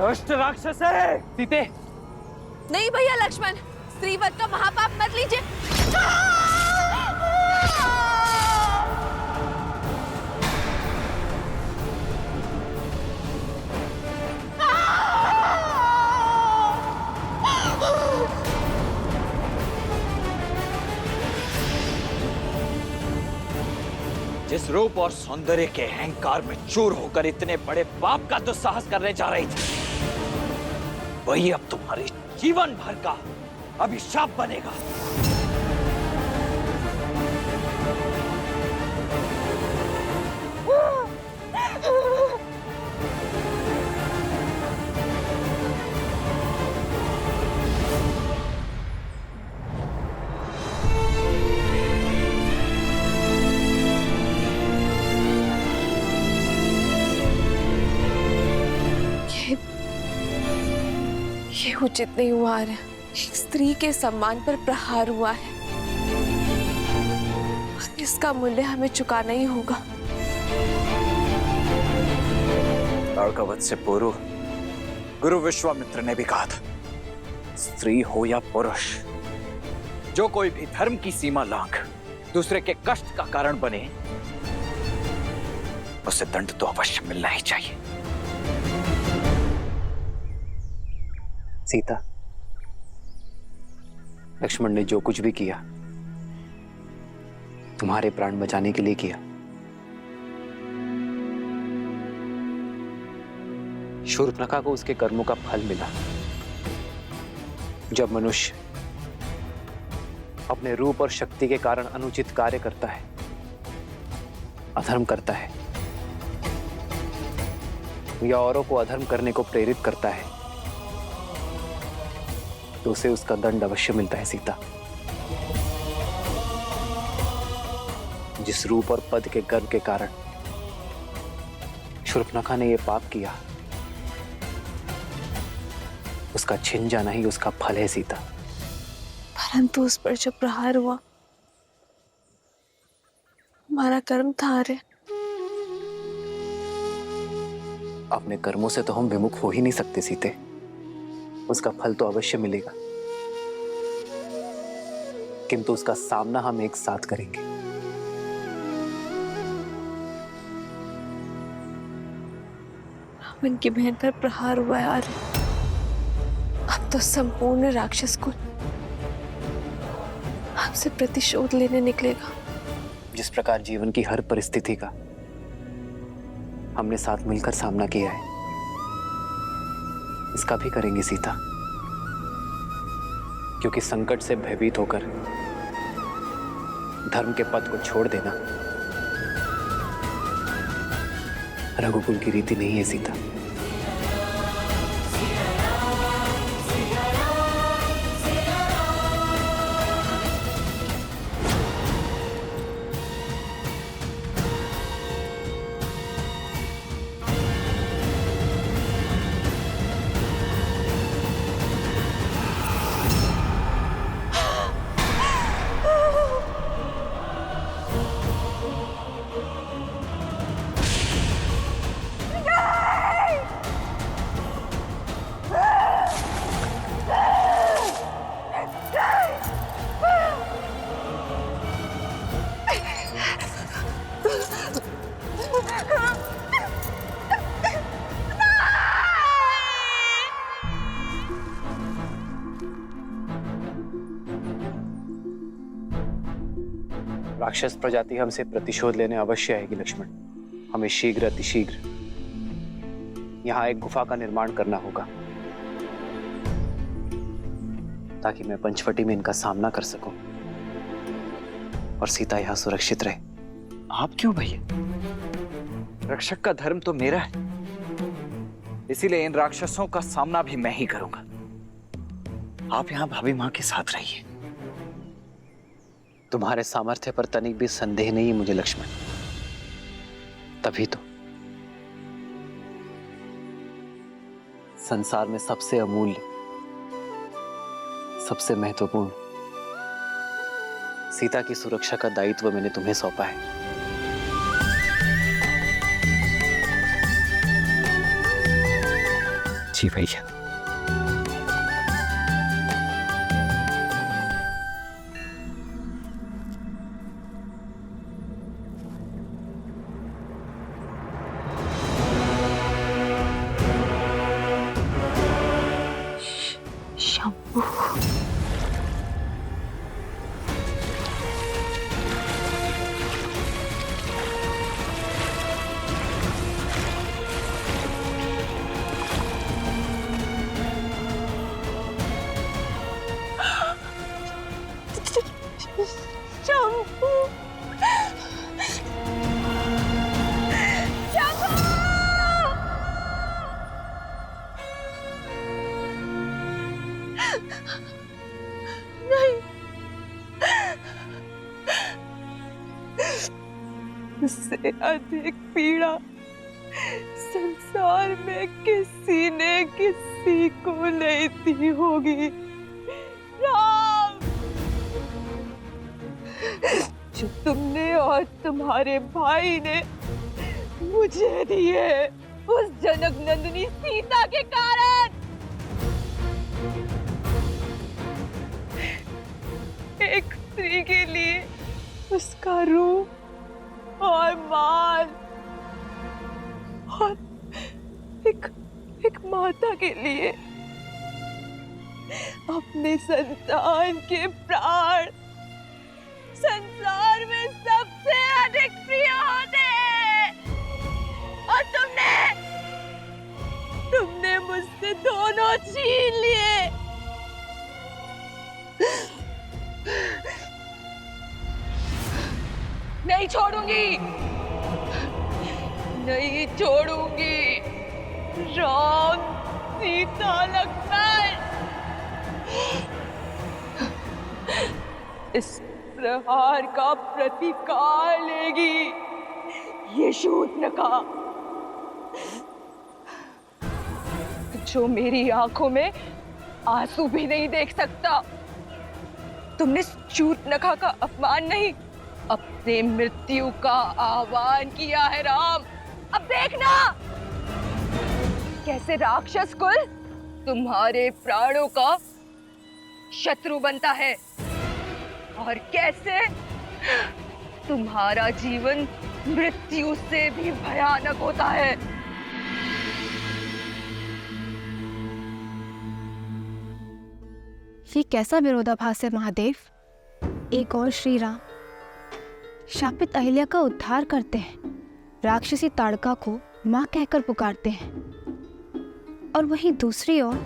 दुष्ट राक्षस है। सीते, नहीं भैया लक्ष्मण, स्त्रीवध का महापाप मत लीजिए। जिस रूप और सौंदर्य के अहंकार में चूर होकर इतने बड़े पाप का दुस्साहस करने जा रही थी, वही अब तुम्हारे जीवन भर का अभिशाप बनेगा। ये उचित नहीं हुआ है। एक स्त्री के सम्मान पर प्रहार हुआ है, इसका मूल्य हमें चुकाना ही होगा। अर्कवत से पूर्व गुरु विश्वामित्र ने भी कहा था, स्त्री हो या पुरुष, जो कोई भी धर्म की सीमा लांघ दूसरे के कष्ट का कारण बने, उसे दंड तो अवश्य मिलना ही चाहिए। सीता, लक्ष्मण ने जो कुछ भी किया तुम्हारे प्राण बचाने के लिए किया। शूर्पणखा को उसके कर्मों का फल मिला। जब मनुष्य अपने रूप और शक्ति के कारण अनुचित कार्य करता है, अधर्म करता है या औरों को अधर्म करने को प्रेरित करता है, तो उसे उसका दंड अवश्य मिलता है। सीता, जिस रूप और पद के गर्व के कारण शूर्पणखा ने यह पाप किया, उसका छिन जाना ही उसका फल है। सीता, परंतु उस पर जब प्रहार हुआ, हमारा कर्म था रे। अपने कर्मों से तो हम विमुख हो ही नहीं सकते सीते, उसका फल तो अवश्य मिलेगा, किंतु उसका सामना हम एक साथ करेंगे। पवन की बहन पर प्रहार हुआ है आर्य। अब तो संपूर्ण राक्षस कुल हमसे प्रतिशोध लेने निकलेगा। जिस प्रकार जीवन की हर परिस्थिति का हमने साथ मिलकर सामना किया है, इसका भी करेंगे सीता। क्योंकि संकट से भयभीत होकर धर्म के पथ को छोड़ देना रघुकुल की रीति नहीं है सीता। राक्षस प्रजाति हमसे प्रतिशोध लेने अवश्य आएगी लक्ष्मण। हमें शीघ्र अतिशीघ्र यहाँ एक गुफा का निर्माण करना होगा ताकि मैं पंचवटी में इनका सामना कर सकूं और सीता यहाँ सुरक्षित रहे। आप क्यों भैया? रक्षक का धर्म तो मेरा है, इसीलिए इन राक्षसों का सामना भी मैं ही करूंगा। आप यहाँ भाभी माँ के साथ रहिए। तुम्हारे सामर्थ्य पर तनिक भी संदेह नहीं है मुझे लक्ष्मण। तभी तो संसार में सबसे अमूल्य, सबसे महत्वपूर्ण सीता की सुरक्षा का दायित्व मैंने तुम्हें सौंपा है। जी भैया। इससे अधिक पीड़ा संसार में किसी ने किसी को नहीं दी होगी। राम, जो तुमने और तुम्हारे भाई ने मुझे दिए उस जनक नंदिनी सीता के कारण। एक स्त्री के लिए उसका रूप और माल और एक माता के लिए अपने संतान के प्राण संसार में सबसे अधिक प्रिय होते हैं। और तुमने मुझसे दोनों छीन लिए। नहीं छोड़ूंगी, नहीं छोड़ूंगी। राम, सीता, लक्ष्मण, इस प्रहार का प्रतिकार लेगी ये शूर्पणखा, जो मेरी आंखों में आंसू भी नहीं देख सकता। तुमने शूर्पणखा का अपमान नहीं, अपने मृत्यु का आह्वान किया है राम। अब देखना कैसे राक्षस कुल तुम्हारे प्राणों का शत्रु बनता है और कैसे तुम्हारा जीवन मृत्यु से भी भयानक होता है। ये कैसा विरोधाभास है महादेव। एक और श्री राम शापित अहिल्या का उद्धार करते हैं, राक्षसी ताड़का को मां कहकर पुकारते हैं, और वहीं दूसरी ओर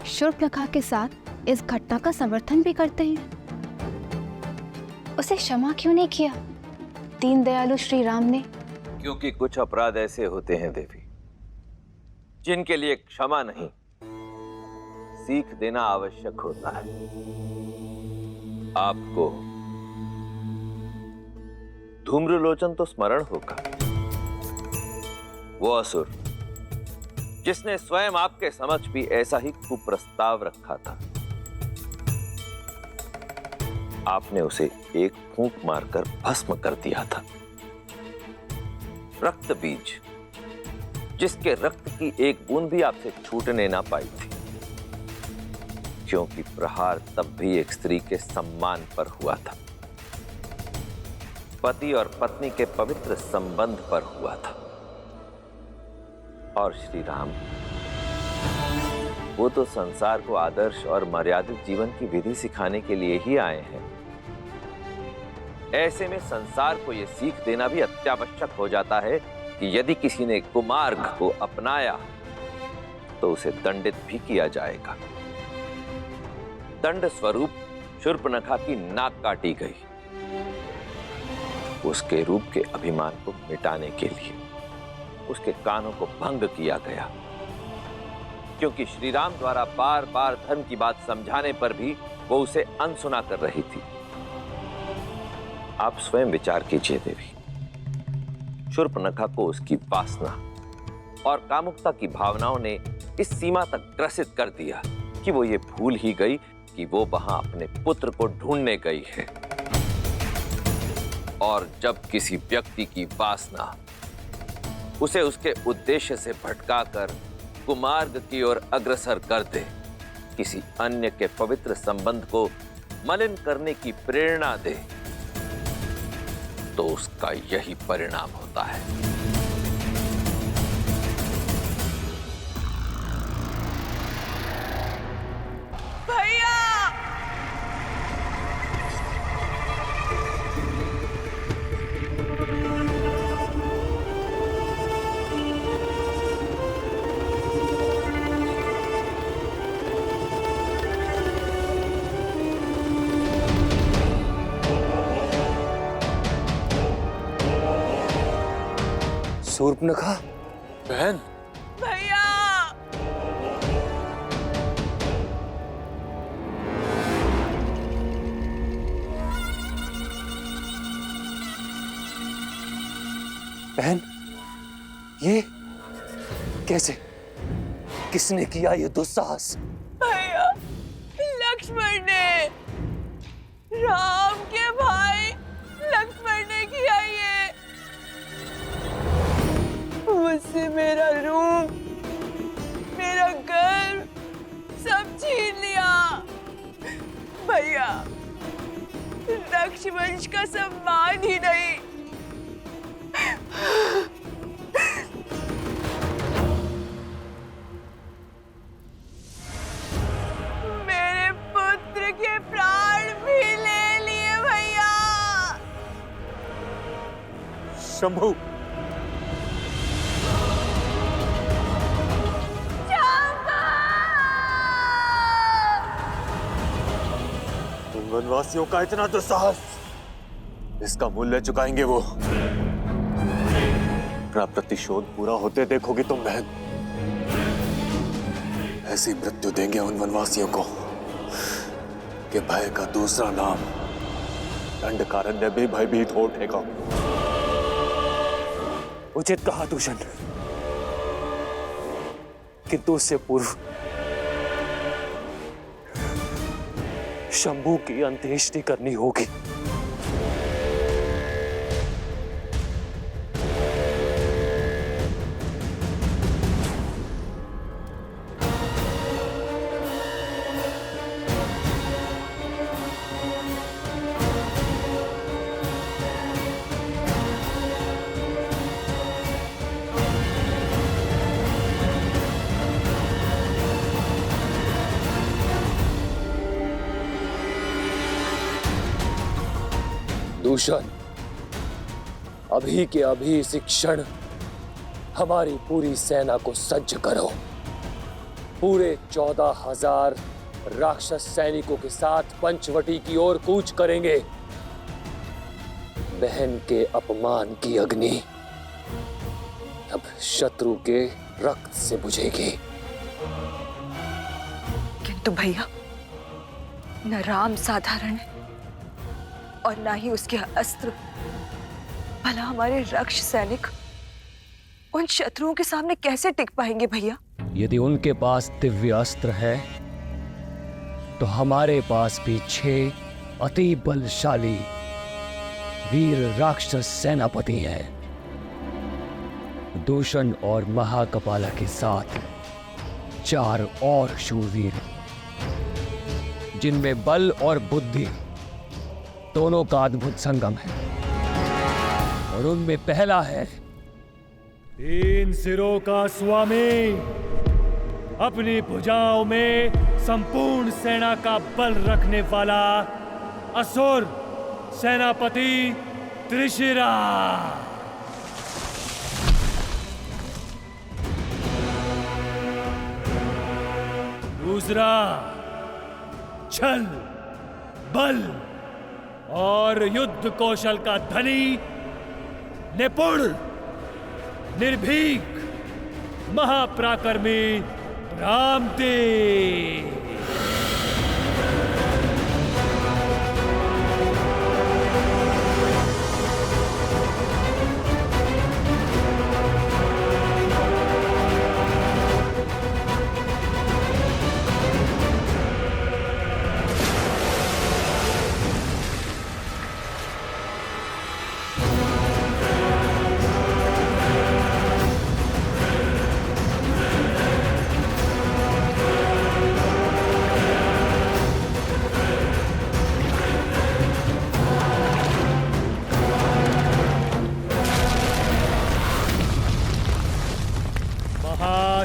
शूर्पणखा के साथ इस घटना का समर्थन भी करते हैं। उसे क्षमा क्यों नहीं किया दीन दयालु श्री राम ने? क्योंकि कुछ अपराध ऐसे होते हैं देवी जिनके लिए क्षमा नहीं, सीख देना आवश्यक होता है। आपको धूम्रलोचन तो स्मरण होगा, वो असुर जिसने स्वयं आपके समक्ष भी ऐसा ही कुप्रस्ताव रखा था। आपने उसे एक फूंक मारकर भस्म कर दिया था। रक्त बीज जिसके रक्त की एक बूंद भी आपसे छूटने ना पाई थी, क्योंकि प्रहार तब भी एक स्त्री के सम्मान पर हुआ था, पति और पत्नी के पवित्र संबंध पर हुआ था। और श्री राम वो तो संसार को आदर्श और मर्यादित जीवन की विधि सिखाने के लिए ही आए हैं। ऐसे में संसार को यह सीख देना भी अत्यावश्यक हो जाता है कि यदि किसी ने कुमार्ग को अपनाया तो उसे दंडित भी किया जाएगा। दंड स्वरूप शूर्पणखा की नाक काटी गई, उसके रूप के अभिमान को मिटाने के लिए उसके कानों को भंग किया गया, क्योंकि श्री राम द्वारा बार बार धर्म की बात समझाने पर भी वो उसे अनसुना कर रही थी। आप स्वयं विचार कीजिए देवी, शूर्पणखा को उसकी वासना और कामुकता की भावनाओं ने इस सीमा तक ग्रसित कर दिया कि वो ये भूल ही गई कि वो वहां अपने पुत्र को ढूंढने गई है। और जब किसी व्यक्ति की वासना उसे उसके उद्देश्य से भटकाकर कुमार्ग की ओर अग्रसर कर दे, किसी अन्य के पवित्र संबंध को मलिन करने की प्रेरणा दे, तो उसका यही परिणाम होता है। भैया! शूर्पणखा बहन, भैया! बहन, ये कैसे? किसने किया ये दुस्साहस? भैया, लक्ष्मण ने, राम के भाई लक्ष्मण ने किया ये। मुझसे मेरा रूप, मेरा घर सब छीन लिया। भैया, रक्षवंश का सम्मान ही नहीं, मेरे पुत्र के प्राण भी ले लिए भैया। शंभू, वनवासियों का इतना दुस्साहस, इसका मूल्य चुकाएंगे वो। अपना प्रतिशोध पूरा होते देखोगी तुम बहन। ऐसी मृत्यु देंगे उन वनवासियों को कि भय का दूसरा नाम दंडकारण्य भी भयभीत हो उठेगा। उचित कहा दूषण, किंतु उससे पूर्व शंभू की अंत्येष्टि करनी होगी। दूषण, अभी के अभी इसी क्षण हमारी पूरी सेना को सज्ज करो। पूरे 14,000 राक्षस सैनिकों के साथ पंचवटी की ओर कूच करेंगे। बहन के अपमान की अग्नि अब शत्रु के रक्त से बुझेगी। किंतु भैया, न राम साधारण है और ना ही उसके अस्त्र। भला हमारे रक्ष सैनिक उन शत्रुओं के सामने कैसे टिक पाएंगे भैया? यदि उनके पास दिव्य अस्त्र है तो हमारे पास भी 6 अति बलशाली वीर राक्षस सेनापति हैं। दूषण और महाकपाला के साथ 4 और शूरवीर, जिनमें बल और बुद्धि दोनों का अद्भुत संगम है। और उनमें पहला है 3 सिरों का स्वामी, अपनी भुजाओं में संपूर्ण सेना का बल रखने वाला असुर सेनापति त्रिशिरा। दूसरा छल, बल और युद्ध कौशल का धनी, निपुण, निर्भीक, महापराक्रमी रामदेव।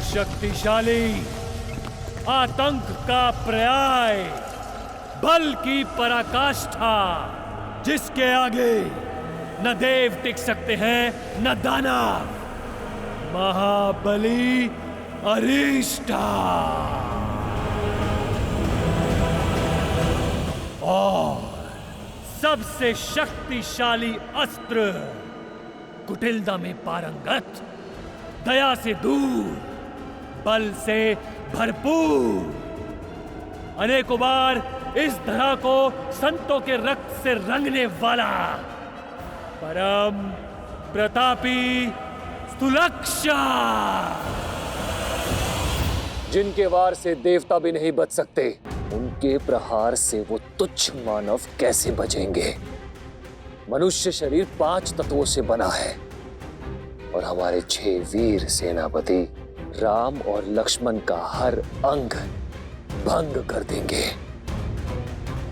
शक्तिशाली, आतंक का पर्याय, बल की पराकाष्ठा, जिसके आगे न देव टिक सकते हैं न दानव, महाबली अरिष्टा। और सबसे शक्तिशाली अस्त्र, कुटिलता में पारंगत, दया से दूर, बल से भरपूर, अनेकों बार इस धरा को संतों के रक्त से रंगने वाला, परम प्रतापी स्थूलक्षा, जिनके वार से देवता भी नहीं बच सकते, उनके प्रहार से वो तुच्छ मानव कैसे बचेंगे? मनुष्य शरीर 5 तत्वों से बना है और हमारे 6 वीर सेनापति राम और लक्ष्मण का हर अंग भंग कर देंगे,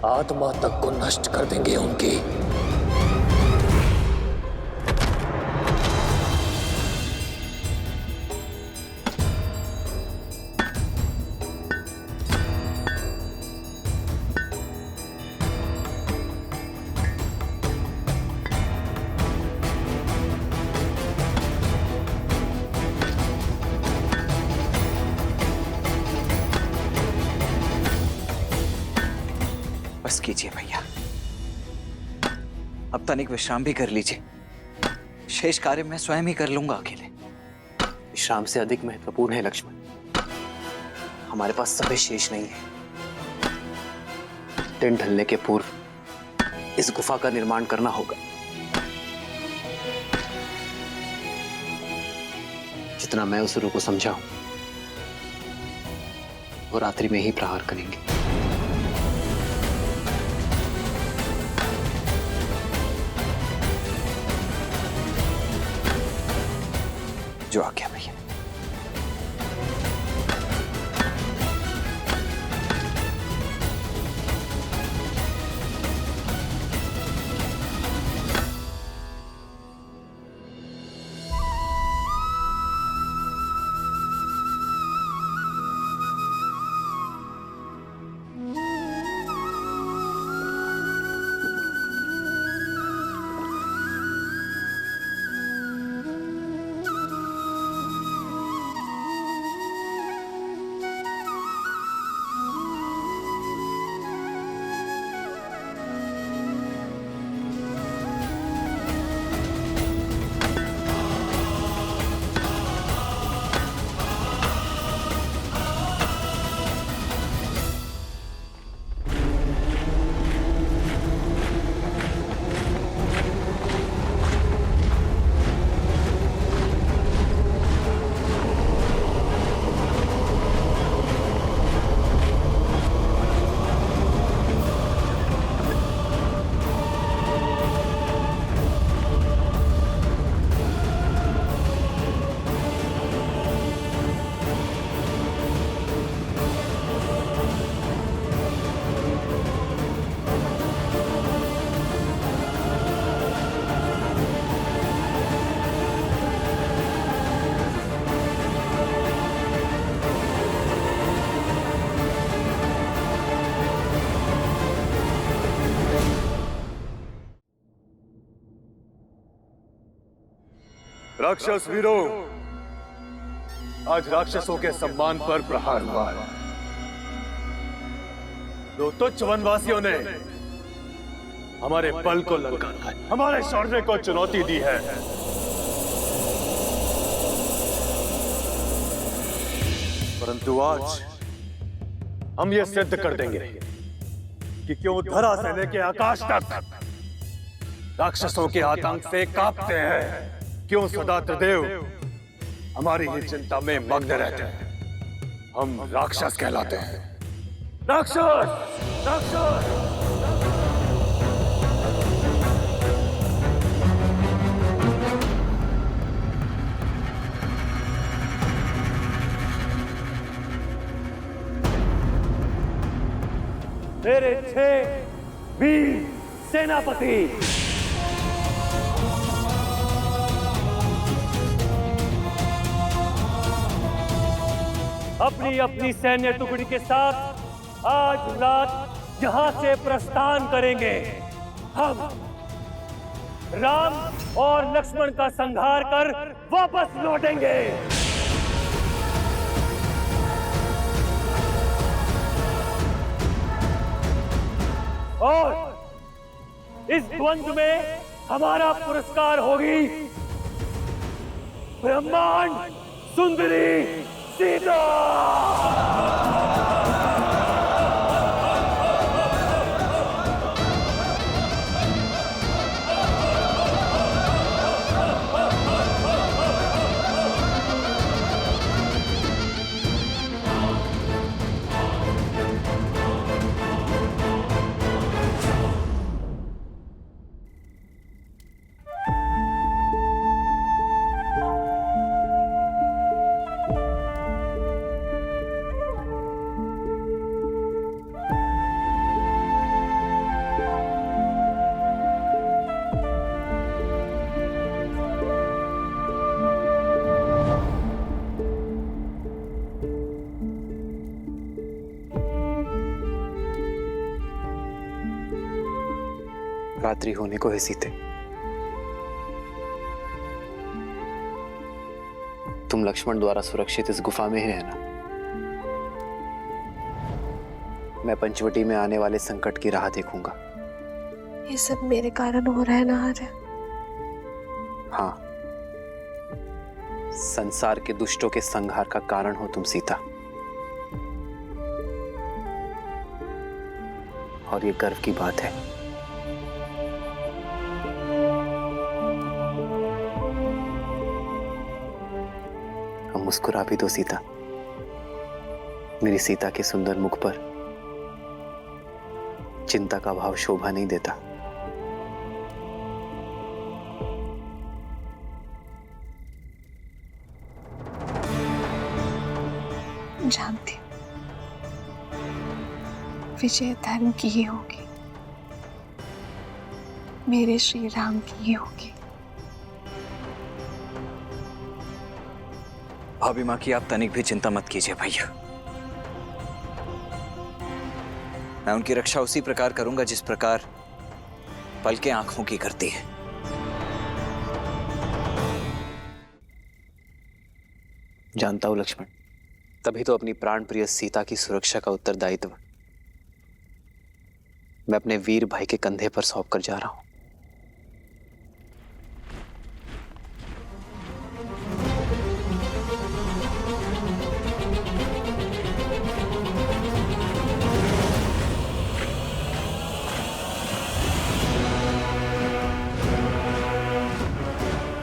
आत्मा तक को नष्ट कर देंगे उनकी। बस कीजिए भैया, अब तनिक विश्राम भी कर लीजिए। शेष कार्य मैं स्वयं ही कर लूंगा अकेले। विश्राम से अधिक महत्वपूर्ण है लक्ष्मण, हमारे पास समय शेष नहीं है। दिन ढलने के पूर्व इस गुफा का निर्माण करना होगा। जितना मैं असुरों को समझाऊं, वो रात्रि में ही प्रहार करेंगे। जो आ गया भैया। राक्षस वीरों, आज राक्षसों के सम्मान पर प्रहार हुआ है। दो तुच्छ वनवासियों ने हमारे बल को ललकारा है, हमारे शौर्य को चुनौती दी है। परंतु आज हम ये सिद्ध कर देंगे कि क्यों धरा से लेके आकाश तक राक्षसों के आतंक से कांपते हैं, क्यों सदा त्रिदेव हमारी ही चिंता में मग्न रहते हैं। हम राक्षस कहलाते हैं। राक्षस, राक्षस। मेरे 6 वीर सेनापति अपनी अपनी सैन्य टुकड़ी के साथ आज रात यहां से प्रस्थान करेंगे। हम राम और लक्ष्मण का संहार कर वापस लौटेंगे। और इस द्वंद्व में हमारा पुरस्कार होगी ब्रह्मांड सुंदरी सीता। रात्रि होने को है सीते। तुम लक्ष्मण द्वारा सुरक्षित इस गुफा में ही रहना। मैं पंचवटी में आने वाले संकट की राह देखूंगा। ये सब मेरे कारण हो रहा है ना आर्य? हाँ, संसार के दुष्टों के संहार का कारण हो तुम सीता। और ये गर्व की बात है। मुस्कुरा भी दो सीता। मेरी सीता के सुंदर मुख पर चिंता का भाव शोभा नहीं देता। जानती हूँ विजय धर्म की ही होगी, मेरे श्री राम की ही होगी। भाभी माँ की आप तनिक भी चिंता मत कीजिए भैया। मैं उनकी रक्षा उसी प्रकार करूंगा जिस प्रकार पल के आंखों की करती है। जानता हूं लक्ष्मण, तभी तो अपनी प्राण प्रिय सीता की सुरक्षा का उत्तरदायित्व मैं अपने वीर भाई के कंधे पर सौंप कर जा रहा हूं।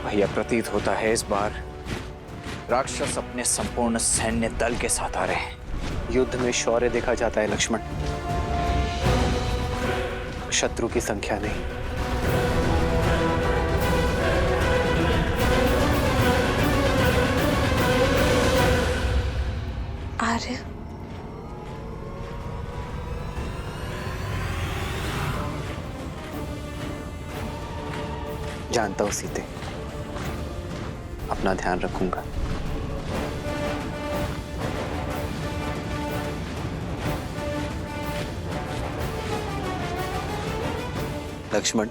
भैया, प्रतीत होता है इस बार राक्षस अपने संपूर्ण सैन्य दल के साथ आ रहे हैं। युद्ध में शौर्य देखा जाता है लक्ष्मण, शत्रु की संख्या नहीं। आर्य, जानता हूं सीते, अपना ध्यान रखूंगा। लक्ष्मण,